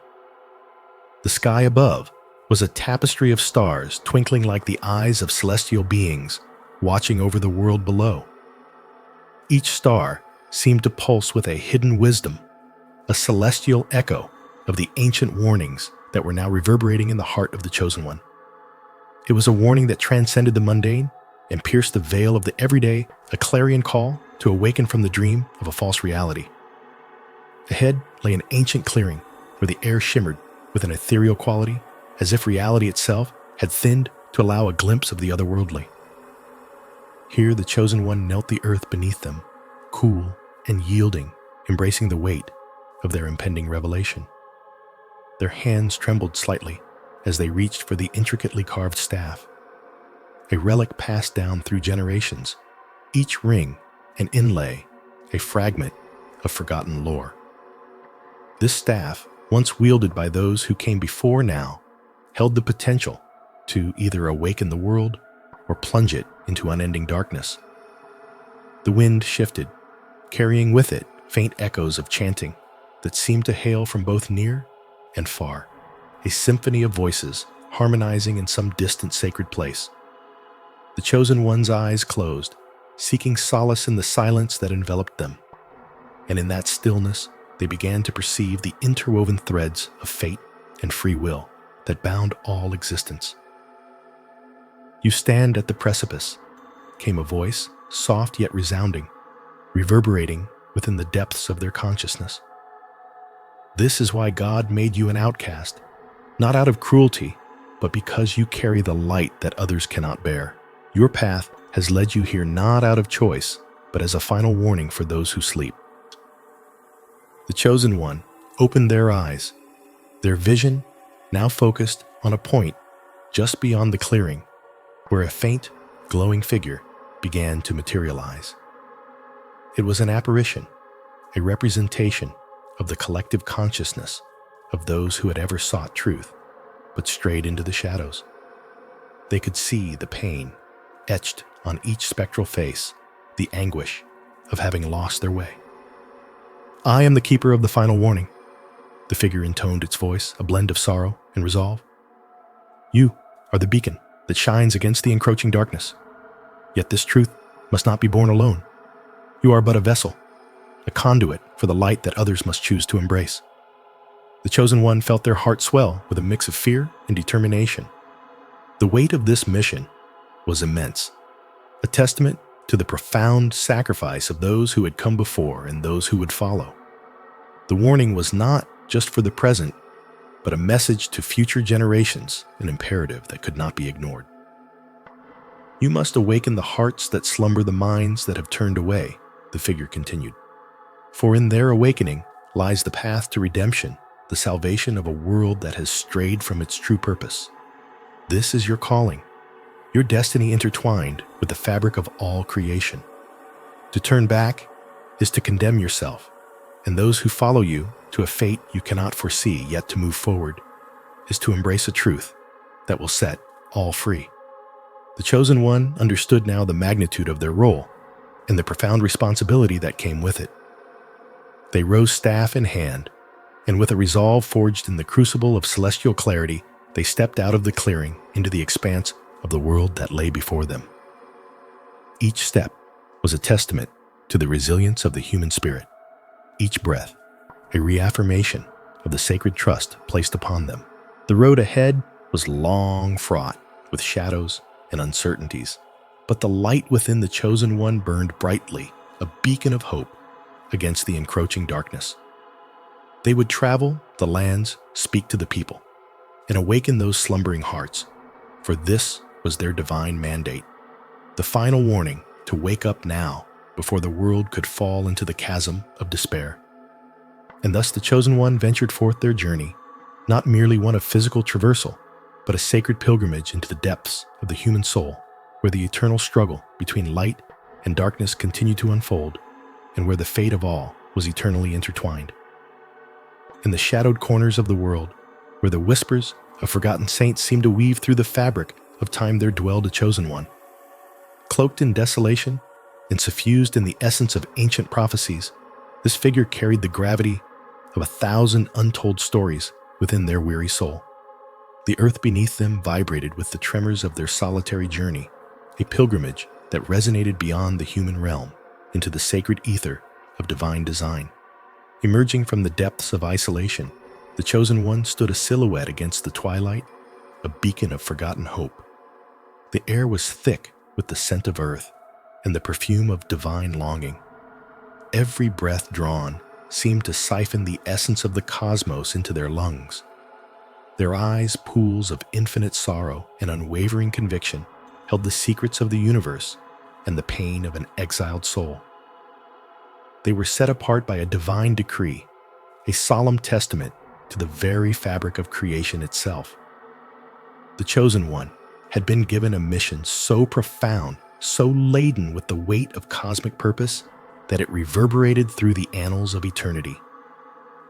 The sky above was a tapestry of stars twinkling like the eyes of celestial beings watching over the world below. Each star seemed to pulse with a hidden wisdom, a celestial echo of the ancient warnings that were now reverberating in the heart of the chosen one. It was a warning that transcended the mundane and pierced the veil of the everyday, a clarion call to awaken from the dream of a false reality. Ahead lay an ancient clearing where the air shimmered with an ethereal quality, as if reality itself had thinned to allow a glimpse of the otherworldly. Here the chosen one knelt the earth beneath them, cool and yielding, embracing the weight of their impending revelation. Their hands trembled slightly as they reached for the intricately carved staff, a relic passed down through generations, each ring an inlay, a fragment of forgotten lore. This staff, once wielded by those who came before now, held the potential to either awaken the world or plunge it into unending darkness. The wind shifted, carrying with it faint echoes of chanting that seemed to hail from both near and far, a symphony of voices harmonizing in some distant sacred place. The chosen one's eyes closed, seeking solace in the silence that enveloped them, and in that stillness they began to perceive the interwoven threads of fate and free will that bound all existence. "You stand at the precipice," came a voice, soft yet resounding, reverberating within the depths of their consciousness. "This is why God made you an outcast, not out of cruelty, but because you carry the light that others cannot bear. Your path has led you here not out of choice, but as a final warning for those who sleep." The chosen one opened their eyes, their vision now focused on a point just beyond the clearing, where a faint, glowing figure began to materialize. It was an apparition, a representation of the collective consciousness of those who had ever sought truth, but strayed into the shadows. They could see the pain etched on each spectral face, the anguish of having lost their way. I am the keeper of the final warning. The figure intoned its voice, a blend of sorrow and resolve. You are the beacon that shines against the encroaching darkness. Yet this truth must not be borne alone. You are but a vessel, a conduit for the light that others must choose to embrace. The chosen one felt their heart swell with a mix of fear and determination. The weight of this mission was immense, a testament to the profound sacrifice of those who had come before and those who would follow. The warning was not just for the present, but a message to future generations, an imperative that could not be ignored. You must awaken the hearts that slumber, the minds that have turned away, the figure continued. For in their awakening lies the path to redemption, the salvation of a world that has strayed from its true purpose. This is your calling, your destiny intertwined with the fabric of all creation. To turn back is to condemn yourself and those who follow you to a fate you cannot foresee, yet to move forward is to embrace a truth that will set all free. The chosen one understood now the magnitude of their role and the profound responsibility that came with it. They rose staff in hand, and with a resolve forged in the crucible of celestial clarity, they stepped out of the clearing into the expanse of the world that lay before them. Each step was a testament to the resilience of the human spirit. Each breath, a reaffirmation of the sacred trust placed upon them. The road ahead was long fraught with shadows and uncertainties, but the light within the chosen one burned brightly, a beacon of hope against the encroaching darkness. They would travel the lands, speak to the people, and awaken those slumbering hearts, for this was their divine mandate, the final warning to wake up now before the world could fall into the chasm of despair. And thus the chosen one ventured forth their journey, not merely one of physical traversal, but a sacred pilgrimage into the depths of the human soul, where the eternal struggle between light and darkness continued to unfold, and where the fate of all was eternally intertwined. In the shadowed corners of the world, where the whispers of forgotten saints seemed to weave through the fabric of time, there dwelled a chosen one. Cloaked in desolation and suffused in the essence of ancient prophecies, this figure carried the gravity of 1,000 untold stories within their weary soul. The earth beneath them vibrated with the tremors of their solitary journey, a pilgrimage that resonated beyond the human realm into the sacred ether of divine design. Emerging from the depths of isolation, the chosen one stood a silhouette against the twilight, a beacon of forgotten hope. The air was thick with the scent of earth and the perfume of divine longing. Every breath drawn seemed to siphon the essence of the cosmos into their lungs. Their eyes, pools of infinite sorrow and unwavering conviction, held the secrets of the universe and the pain of an exiled soul. They were set apart by a divine decree, a solemn testament to the very fabric of creation itself. The chosen one had been given a mission so profound, so laden with the weight of cosmic purpose, that it reverberated through the annals of eternity.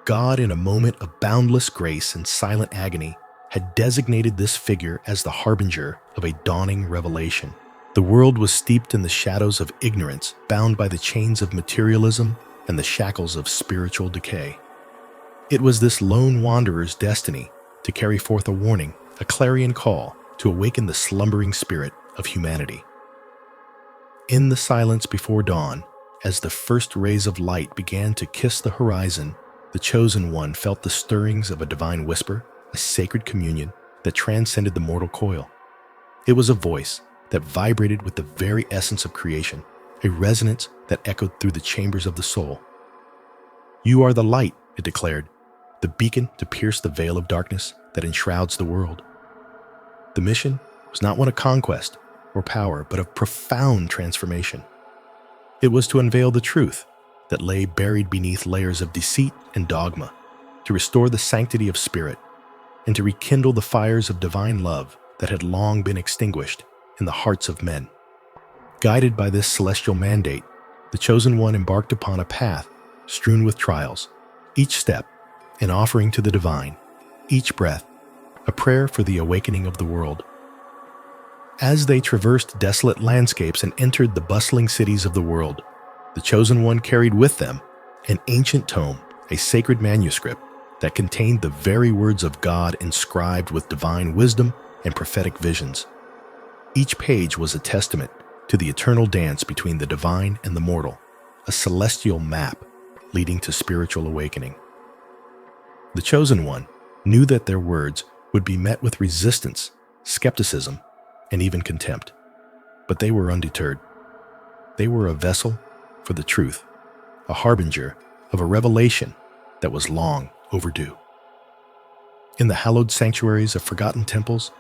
God, in a moment of boundless grace and silent agony, had designated this figure as the harbinger of a dawning revelation. The world was steeped in the shadows of ignorance, bound by the chains of materialism and the shackles of spiritual decay. It was this lone wanderer's destiny to carry forth a warning, a clarion call to awaken the slumbering spirit of humanity. In the silence before dawn, as the first rays of light began to kiss the horizon, the chosen one felt the stirrings of a divine whisper, a sacred communion that transcended the mortal coil. It was a voice that vibrated with the very essence of creation, a resonance that echoed through the chambers of the soul. You are the light, it declared, the beacon to pierce the veil of darkness that enshrouds the world. The mission was not one of conquest or power, but of profound transformation. It was to unveil the truth that lay buried beneath layers of deceit and dogma, to restore the sanctity of spirit, and to rekindle the fires of divine love that had long been extinguished in the hearts of men. Guided by this celestial mandate, the chosen one embarked upon a path strewn with trials, each step an offering to the divine, each breath a prayer for the awakening of the world. As they traversed desolate landscapes and entered the bustling cities of the world, the chosen one carried with them an ancient tome, a sacred manuscript that contained the very words of God inscribed with divine wisdom and prophetic visions. Each page was a testament to the eternal dance between the divine and the mortal, a celestial map leading to spiritual awakening. The Chosen One knew that their words would be met with resistance, skepticism, and even contempt. But they were undeterred. They were a vessel for the truth, a harbinger of a revelation that was long overdue. In the hallowed sanctuaries of forgotten temples,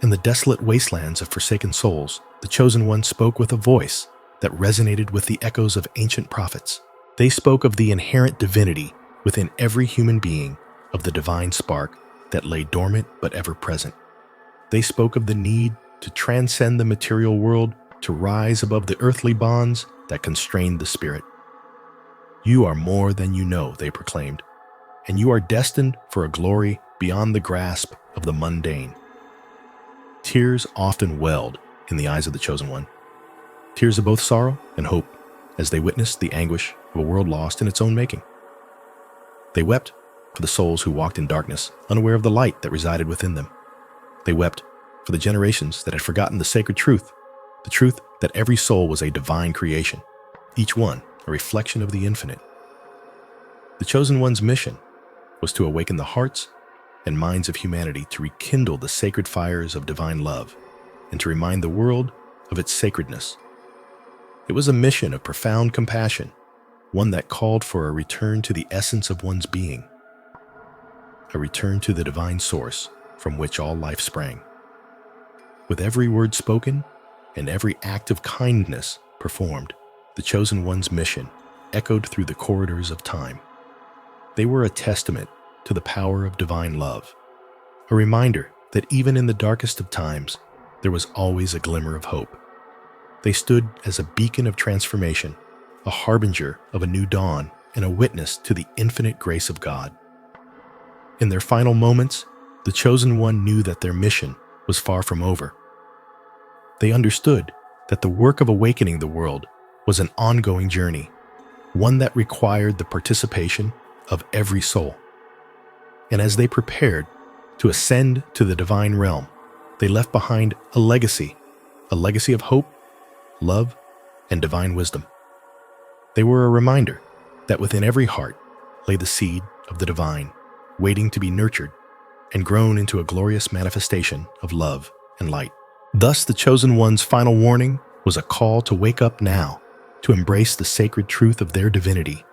in the desolate wastelands of forsaken souls, the Chosen One spoke with a voice that resonated with the echoes of ancient prophets. They spoke of the inherent divinity within every human being, of the divine spark that lay dormant but ever present. They spoke of the need to transcend the material world, to rise above the earthly bonds that constrained the spirit. You are more than you know, they proclaimed, and you are destined for a glory beyond the grasp of the mundane. Tears often welled in the eyes of the Chosen One, tears of both sorrow and hope, as they witnessed the anguish of a world lost in its own making. They wept for the souls who walked in darkness, unaware of the light that resided within them. They wept for the generations that had forgotten the sacred truth, the truth that every soul was a divine creation, each one a reflection of the infinite. The Chosen One's mission was to awaken the hearts and minds of humanity, to rekindle the sacred fires of divine love, and to remind the world of its sacredness. It was a mission of profound compassion, one that called for a return to the essence of one's being, a return to the divine source from which all life sprang. With every word spoken and every act of kindness performed, the Chosen One's mission echoed through the corridors of time. They were a testament to the power of divine love, a reminder that even in the darkest of times, there was always a glimmer of hope. They stood as a beacon of transformation, a harbinger of a new dawn, and a witness to the infinite grace of God. In their final moments, the Chosen One knew that their mission was far from over. They understood that the work of awakening the world was an ongoing journey, one that required the participation of every soul. And as they prepared to ascend to the divine realm, they left behind a legacy of hope, love, and divine wisdom. They were a reminder that within every heart lay the seed of the divine, waiting to be nurtured and grown into a glorious manifestation of love and light. Thus, the Chosen One's final warning was a call to wake up now, to embrace the sacred truth of their divinity,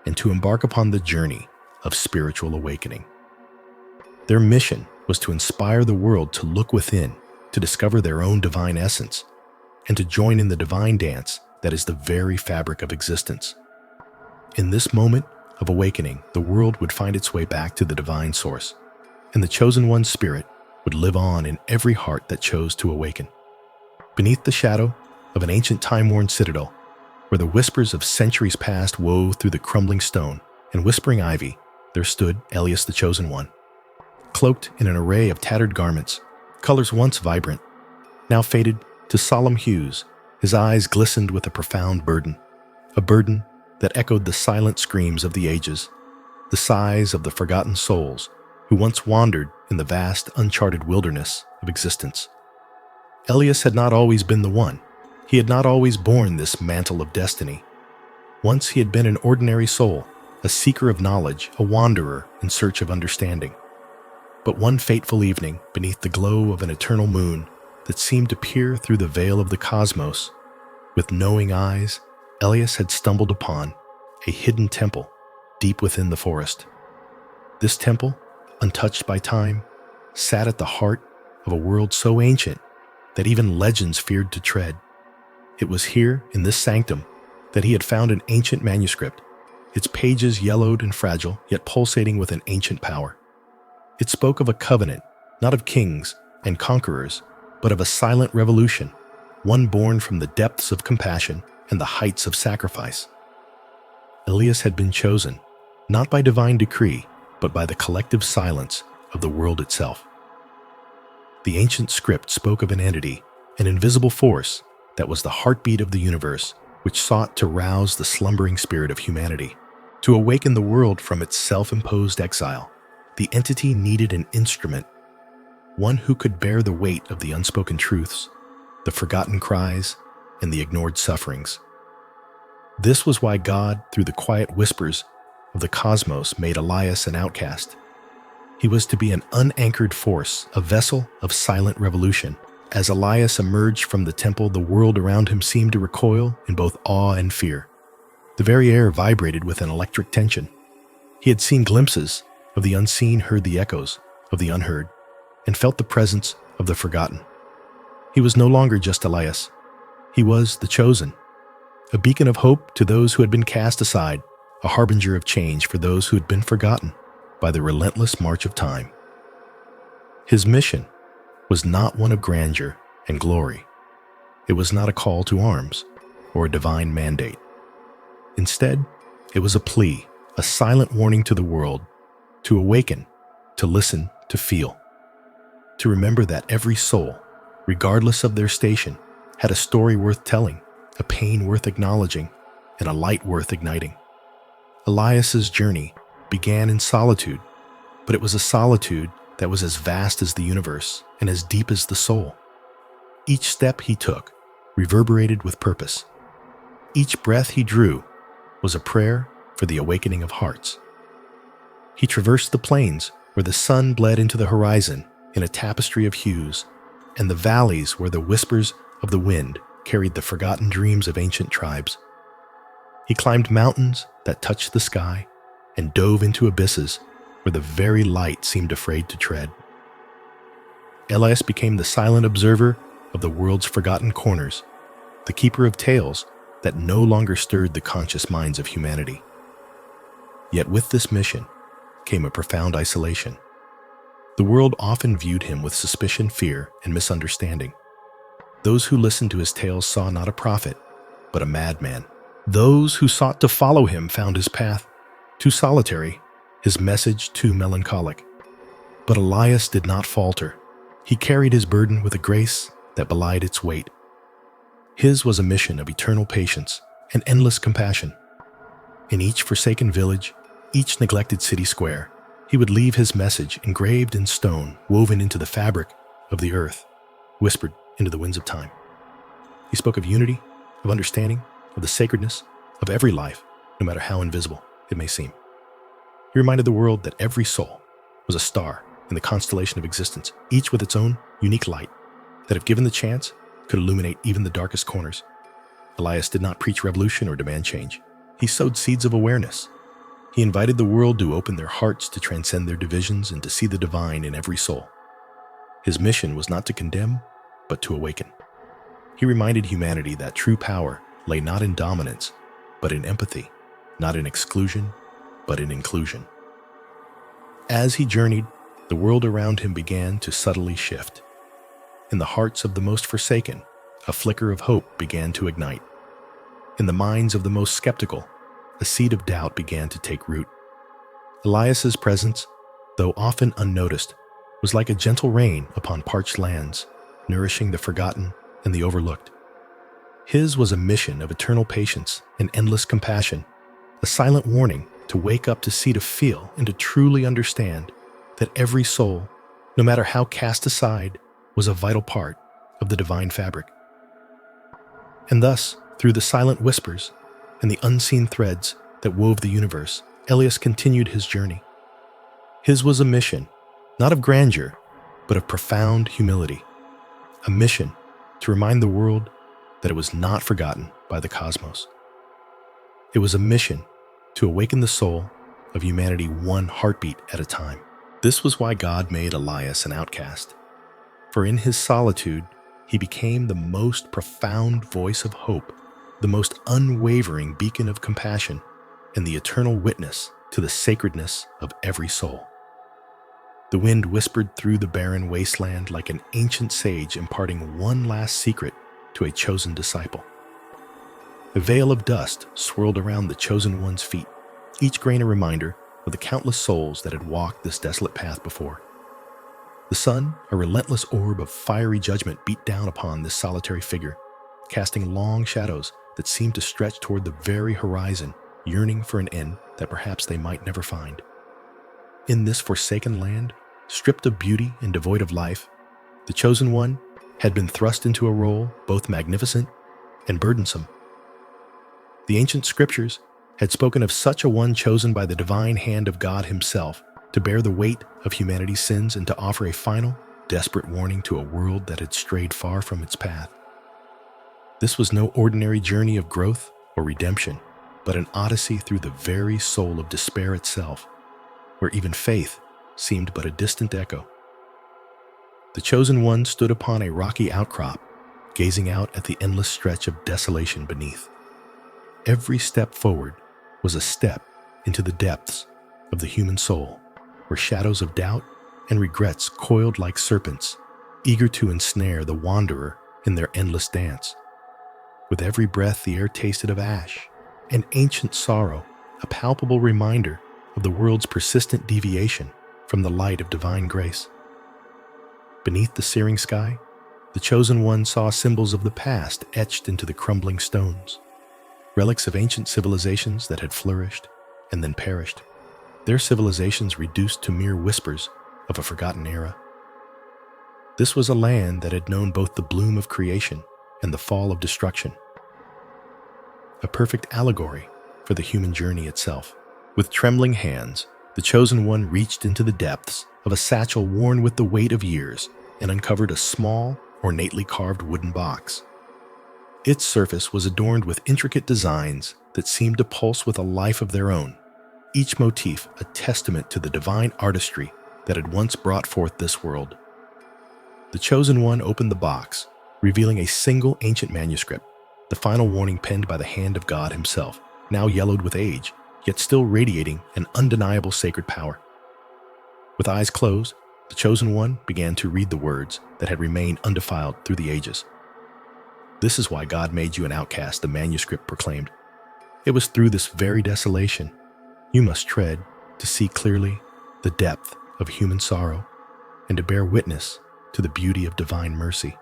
and to embark upon the journey of spiritual awakening. Their mission was to inspire the world to look within, to discover their own divine essence, and to join in the divine dance that is the very fabric of existence. In this moment of awakening, the world would find its way back to the divine source, and the Chosen One's spirit would live on in every heart that chose to awaken. Beneath the shadow of an ancient time-worn citadel, where the whispers of centuries past wove through the crumbling stone and whispering ivy, there stood Elias the Chosen One, cloaked in an array of tattered garments, colors once vibrant, now faded to solemn hues. His eyes glistened with a profound burden, a burden that echoed the silent screams of the ages, the sighs of the forgotten souls who once wandered in the vast, uncharted wilderness of existence. Elias had not always been the one. He had not always borne this mantle of destiny. Once he had been an ordinary soul, a seeker of knowledge, a wanderer in search of understanding. But one fateful evening, beneath the glow of an eternal moon that seemed to peer through the veil of the cosmos, with knowing eyes, Elias had stumbled upon a hidden temple deep within the forest. This temple, untouched by time, sat at the heart of a world so ancient that even legends feared to tread. It was here, in this sanctum, that he had found an ancient manuscript, its pages yellowed and fragile, yet pulsating with an ancient power. It spoke of a covenant, not of kings and conquerors, but of a silent revolution, one born from the depths of compassion and the heights of sacrifice. Elias had been chosen, not by divine decree, but by the collective silence of the world itself. The ancient script spoke of an entity, an invisible force that was the heartbeat of the universe, which sought to rouse the slumbering spirit of humanity. To awaken the world from its self-imposed exile, the entity needed an instrument, one who could bear the weight of the unspoken truths, the forgotten cries, and the ignored sufferings. This was why God, through the quiet whispers of the cosmos, made Elias an outcast. He was to be an unanchored force, a vessel of silent revolution. As Elias emerged from the temple, the world around him seemed to recoil in both awe and fear. The very air vibrated with an electric tension. He had seen glimpses of the unseen, heard the echoes of the unheard, and felt the presence of the forgotten. He was no longer just Elias. He was the chosen, a beacon of hope to those who had been cast aside, a harbinger of change for those who had been forgotten by the relentless march of time. His mission was not one of grandeur and glory. It was not a call to arms or a divine mandate. Instead, it was a plea, a silent warning to the world to awaken, to listen, to feel, to remember that every soul, regardless of their station, had a story worth telling, a pain worth acknowledging, and a light worth igniting. Elias's journey began in solitude, but it was a solitude that was as vast as the universe and as deep as the soul. Each step he took reverberated with purpose. Each breath he drew was a prayer for the awakening of hearts. He traversed the plains where the sun bled into the horizon in a tapestry of hues, and the valleys where the whispers of the wind carried the forgotten dreams of ancient tribes. He climbed mountains that touched the sky and dove into abysses where the very light seemed afraid to tread. Elias became the silent observer of the world's forgotten corners, the keeper of tales that no longer stirred the conscious minds of humanity. Yet with this mission came a profound isolation. The world often viewed him with suspicion, fear, and misunderstanding. Those who listened to his tales saw not a prophet, but a madman. Those who sought to follow him found his path too solitary, his message too melancholic. But Elias did not falter. He carried his burden with a grace that belied its weight. His was a mission of eternal patience and endless compassion. In each forsaken village, each neglected city square, he would leave his message engraved in stone, woven into the fabric of the earth, whispered into the winds of time. He spoke of unity, of understanding, of the sacredness of every life, no matter how invisible it may seem. He reminded the world that every soul was a star in the constellation of existence, each with its own unique light, that if given the chance, could illuminate even the darkest corners. Elias did not preach revolution or demand change. He sowed seeds of awareness. He invited the world to open their hearts to transcend their divisions and to see the divine in every soul. His mission was not to condemn, but to awaken. He reminded humanity that true power lay not in dominance, but in empathy, not in exclusion, but in inclusion. As he journeyed, the world around him began to subtly shift. In the hearts of the most forsaken, a flicker of hope began to ignite. In the minds of the most skeptical, a seed of doubt began to take root. Elias's presence, though often unnoticed, was like a gentle rain upon parched lands, nourishing the forgotten and the overlooked. His was a mission of eternal patience and endless compassion, a silent warning to wake up, to see, to feel, and to truly understand that every soul, no matter how cast aside, was a vital part of the divine fabric. And thus, through the silent whispers and the unseen threads that wove the universe, Elias continued his journey. His was a mission, not of grandeur, but of profound humility, a mission to remind the world that it was not forgotten by the cosmos. It was a mission to awaken the soul of humanity one heartbeat at a time. This was why God made Elias an outcast. For in his solitude, he became the most profound voice of hope, the most unwavering beacon of compassion, and the eternal witness to the sacredness of every soul. The wind whispered through the barren wasteland like an ancient sage imparting one last secret to a chosen disciple. A veil of dust swirled around the chosen one's feet, each grain a reminder of the countless souls that had walked this desolate path before. The sun, a relentless orb of fiery judgment, beat down upon this solitary figure, casting long shadows that seemed to stretch toward the very horizon, yearning for an end that perhaps they might never find. In this forsaken land, stripped of beauty and devoid of life, the chosen one had been thrust into a role both magnificent and burdensome. The ancient scriptures had spoken of such a one chosen by the divine hand of God himself to bear the weight of humanity's sins and to offer a final, desperate warning to a world that had strayed far from its path. This was no ordinary journey of growth or redemption, but an odyssey through the very soul of despair itself, where even faith seemed but a distant echo. The chosen one stood upon a rocky outcrop, gazing out at the endless stretch of desolation beneath. Every step forward was a step into the depths of the human soul, where shadows of doubt and regrets coiled like serpents, eager to ensnare the wanderer in their endless dance. With every breath, the air tasted of ash, an ancient sorrow, a palpable reminder of the world's persistent deviation from the light of divine grace. Beneath the searing sky, the chosen one saw symbols of the past etched into the crumbling stones, relics of ancient civilizations that had flourished and then perished, their civilizations reduced to mere whispers of a forgotten era. This was a land that had known both the bloom of creation and the fall of destruction, a perfect allegory for the human journey itself. With trembling hands, the chosen one reached into the depths of a satchel worn with the weight of years and uncovered a small, ornately carved wooden box. Its surface was adorned with intricate designs that seemed to pulse with a life of their own, each motif a testament to the divine artistry that had once brought forth this world. The chosen one opened the box, revealing a single ancient manuscript, the final warning penned by the hand of God himself, now yellowed with age, yet still radiating an undeniable sacred power. With eyes closed, the chosen one began to read the words that had remained undefiled through the ages. "This is why God made you an outcast," the manuscript proclaimed. "It was through this very desolation you must tread to see clearly the depth of human sorrow and to bear witness to the beauty of divine mercy."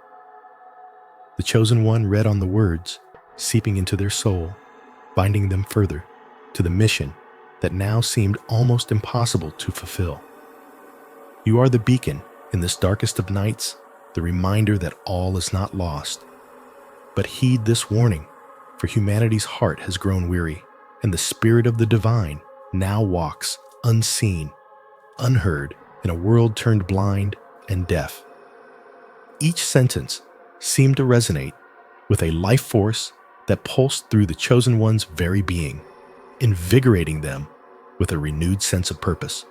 The chosen one read on the words, seeping into their soul, binding them further to the mission that now seemed almost impossible to fulfill. You are the beacon in this darkest of nights, the reminder that all is not lost. But heed this warning, for humanity's heart has grown weary, and the spirit of the divine now walks unseen, unheard, in a world turned blind and deaf. Each sentence seemed to resonate with a life force that pulsed through the chosen one's very being, invigorating them with a renewed sense of purpose.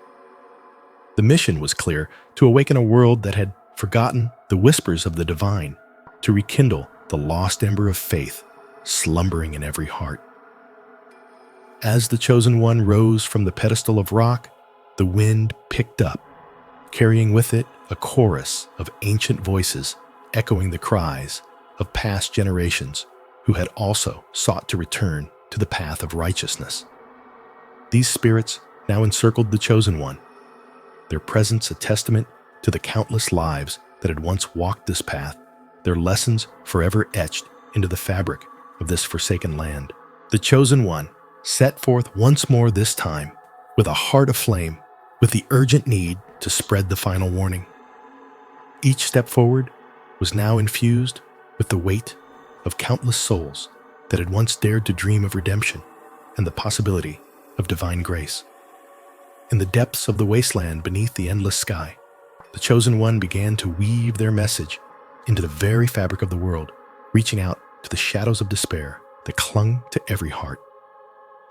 The mission was clear: to awaken a world that had forgotten the whispers of the divine, to rekindle the lost ember of faith slumbering in every heart. As the chosen one rose from the pedestal of rock, the wind picked up, carrying with it a chorus of ancient voices echoing the cries of past generations who had also sought to return to the path of righteousness. These spirits now encircled the chosen one, their presence a testament to the countless lives that had once walked this path, their lessons forever etched into the fabric of this forsaken land. The chosen one set forth once more, this time with a heart aflame, with the urgent need to spread the final warning. Each step forward was now infused with the weight of countless souls that had once dared to dream of redemption and the possibility of divine grace. In the depths of the wasteland beneath the endless sky, the chosen one began to weave their message into the very fabric of the world, reaching out to the shadows of despair that clung to every heart.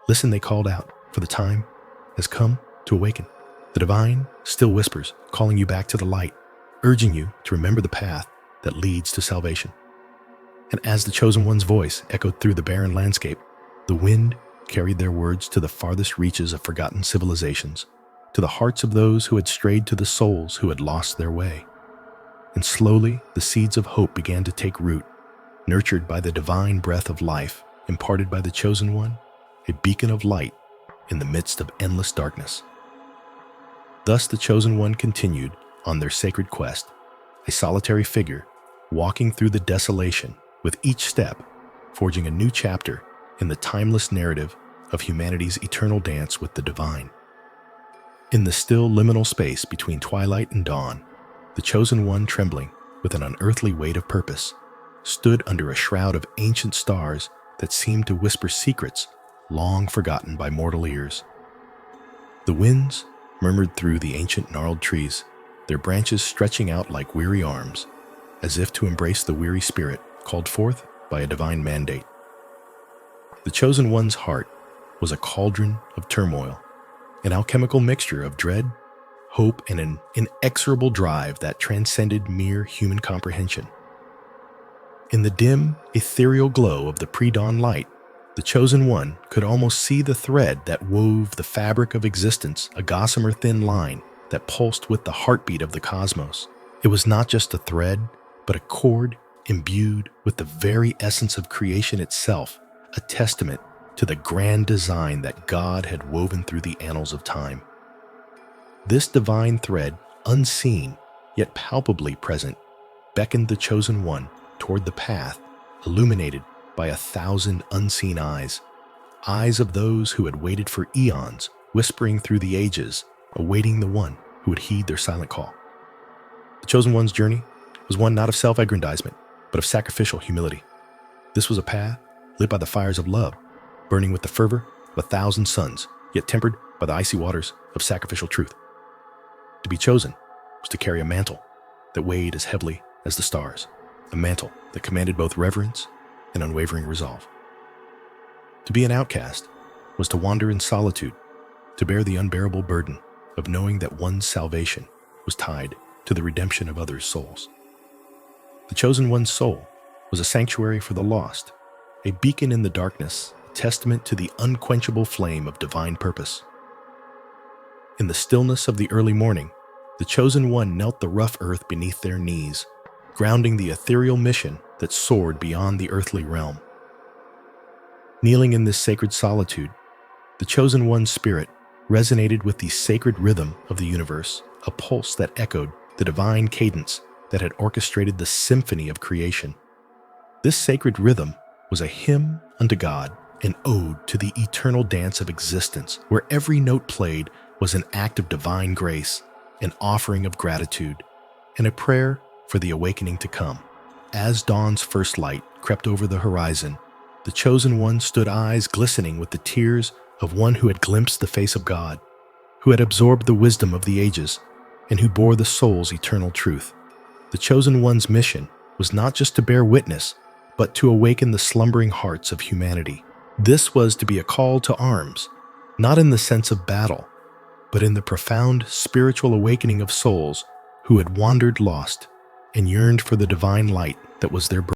"Listen," they called out, "for the time has come to awaken. The divine still whispers, calling you back to the light, urging you to remember the path that leads to salvation." And as the chosen one's voice echoed through the barren landscape, the wind carried their words to the farthest reaches of forgotten civilizations, to the hearts of those who had strayed, to the souls who had lost their way. And slowly, the seeds of hope began to take root, nurtured by the divine breath of life imparted by the chosen one, a beacon of light in the midst of endless darkness. Thus the chosen one continued on their sacred quest, a solitary figure walking through the desolation, with each step forging a new chapter in the timeless narrative of humanity's eternal dance with the divine. In the still liminal space between twilight and dawn, the Chosen One, trembling with an unearthly weight of purpose, stood under a shroud of ancient stars that seemed to whisper secrets long forgotten by mortal ears. The winds murmured through the ancient gnarled trees, their branches stretching out like weary arms, as if to embrace the weary spirit called forth by a divine mandate. The Chosen One's heart was a cauldron of turmoil, an alchemical mixture of dread, hope, and an inexorable drive that transcended mere human comprehension. In the dim, ethereal glow of the pre-dawn light, the Chosen One could almost see the thread that wove the fabric of existence, a gossamer thin line that pulsed with the heartbeat of the cosmos. It was not just a thread, but a cord imbued with the very essence of creation itself, a testament to the grand design that God had woven through the annals of time. This divine thread, unseen yet palpably present, beckoned the Chosen One toward the path, illuminated by 1,000 unseen eyes, eyes of those who had waited for eons, whispering through the ages, awaiting the one who would heed their silent call. The Chosen One's journey was one not of self-aggrandizement, but of sacrificial humility. This was a path lit by the fires of love, burning with the fervor of 1,000 suns, yet tempered by the icy waters of sacrificial truth. To be chosen was to carry a mantle that weighed as heavily as the stars, a mantle that commanded both reverence and unwavering resolve. To be an outcast was to wander in solitude, to bear the unbearable burden of knowing that one's salvation was tied to the redemption of others' souls. The Chosen One's soul was a sanctuary for the lost, a beacon in the darkness, a testament to the unquenchable flame of divine purpose. In the stillness of the early morning, the Chosen One knelt the rough earth beneath their knees, grounding the ethereal mission that soared beyond the earthly realm. Kneeling in this sacred solitude, the Chosen One's spirit resonated with the sacred rhythm of the universe, a pulse that echoed the divine cadence that had orchestrated the symphony of creation. This sacred rhythm was a hymn unto God, an ode to the eternal dance of existence, where every note played was an act of divine grace, an offering of gratitude, and a prayer for the awakening to come. As dawn's first light crept over the horizon, the Chosen One stood, eyes glistening with the tears of one who had glimpsed the face of God, who had absorbed the wisdom of the ages, and who bore the soul's eternal truth. The Chosen One's mission was not just to bear witness, but to awaken the slumbering hearts of humanity. This was to be a call to arms, not in the sense of battle, but in the profound spiritual awakening of souls who had wandered lost and yearned for the divine light that was their birth.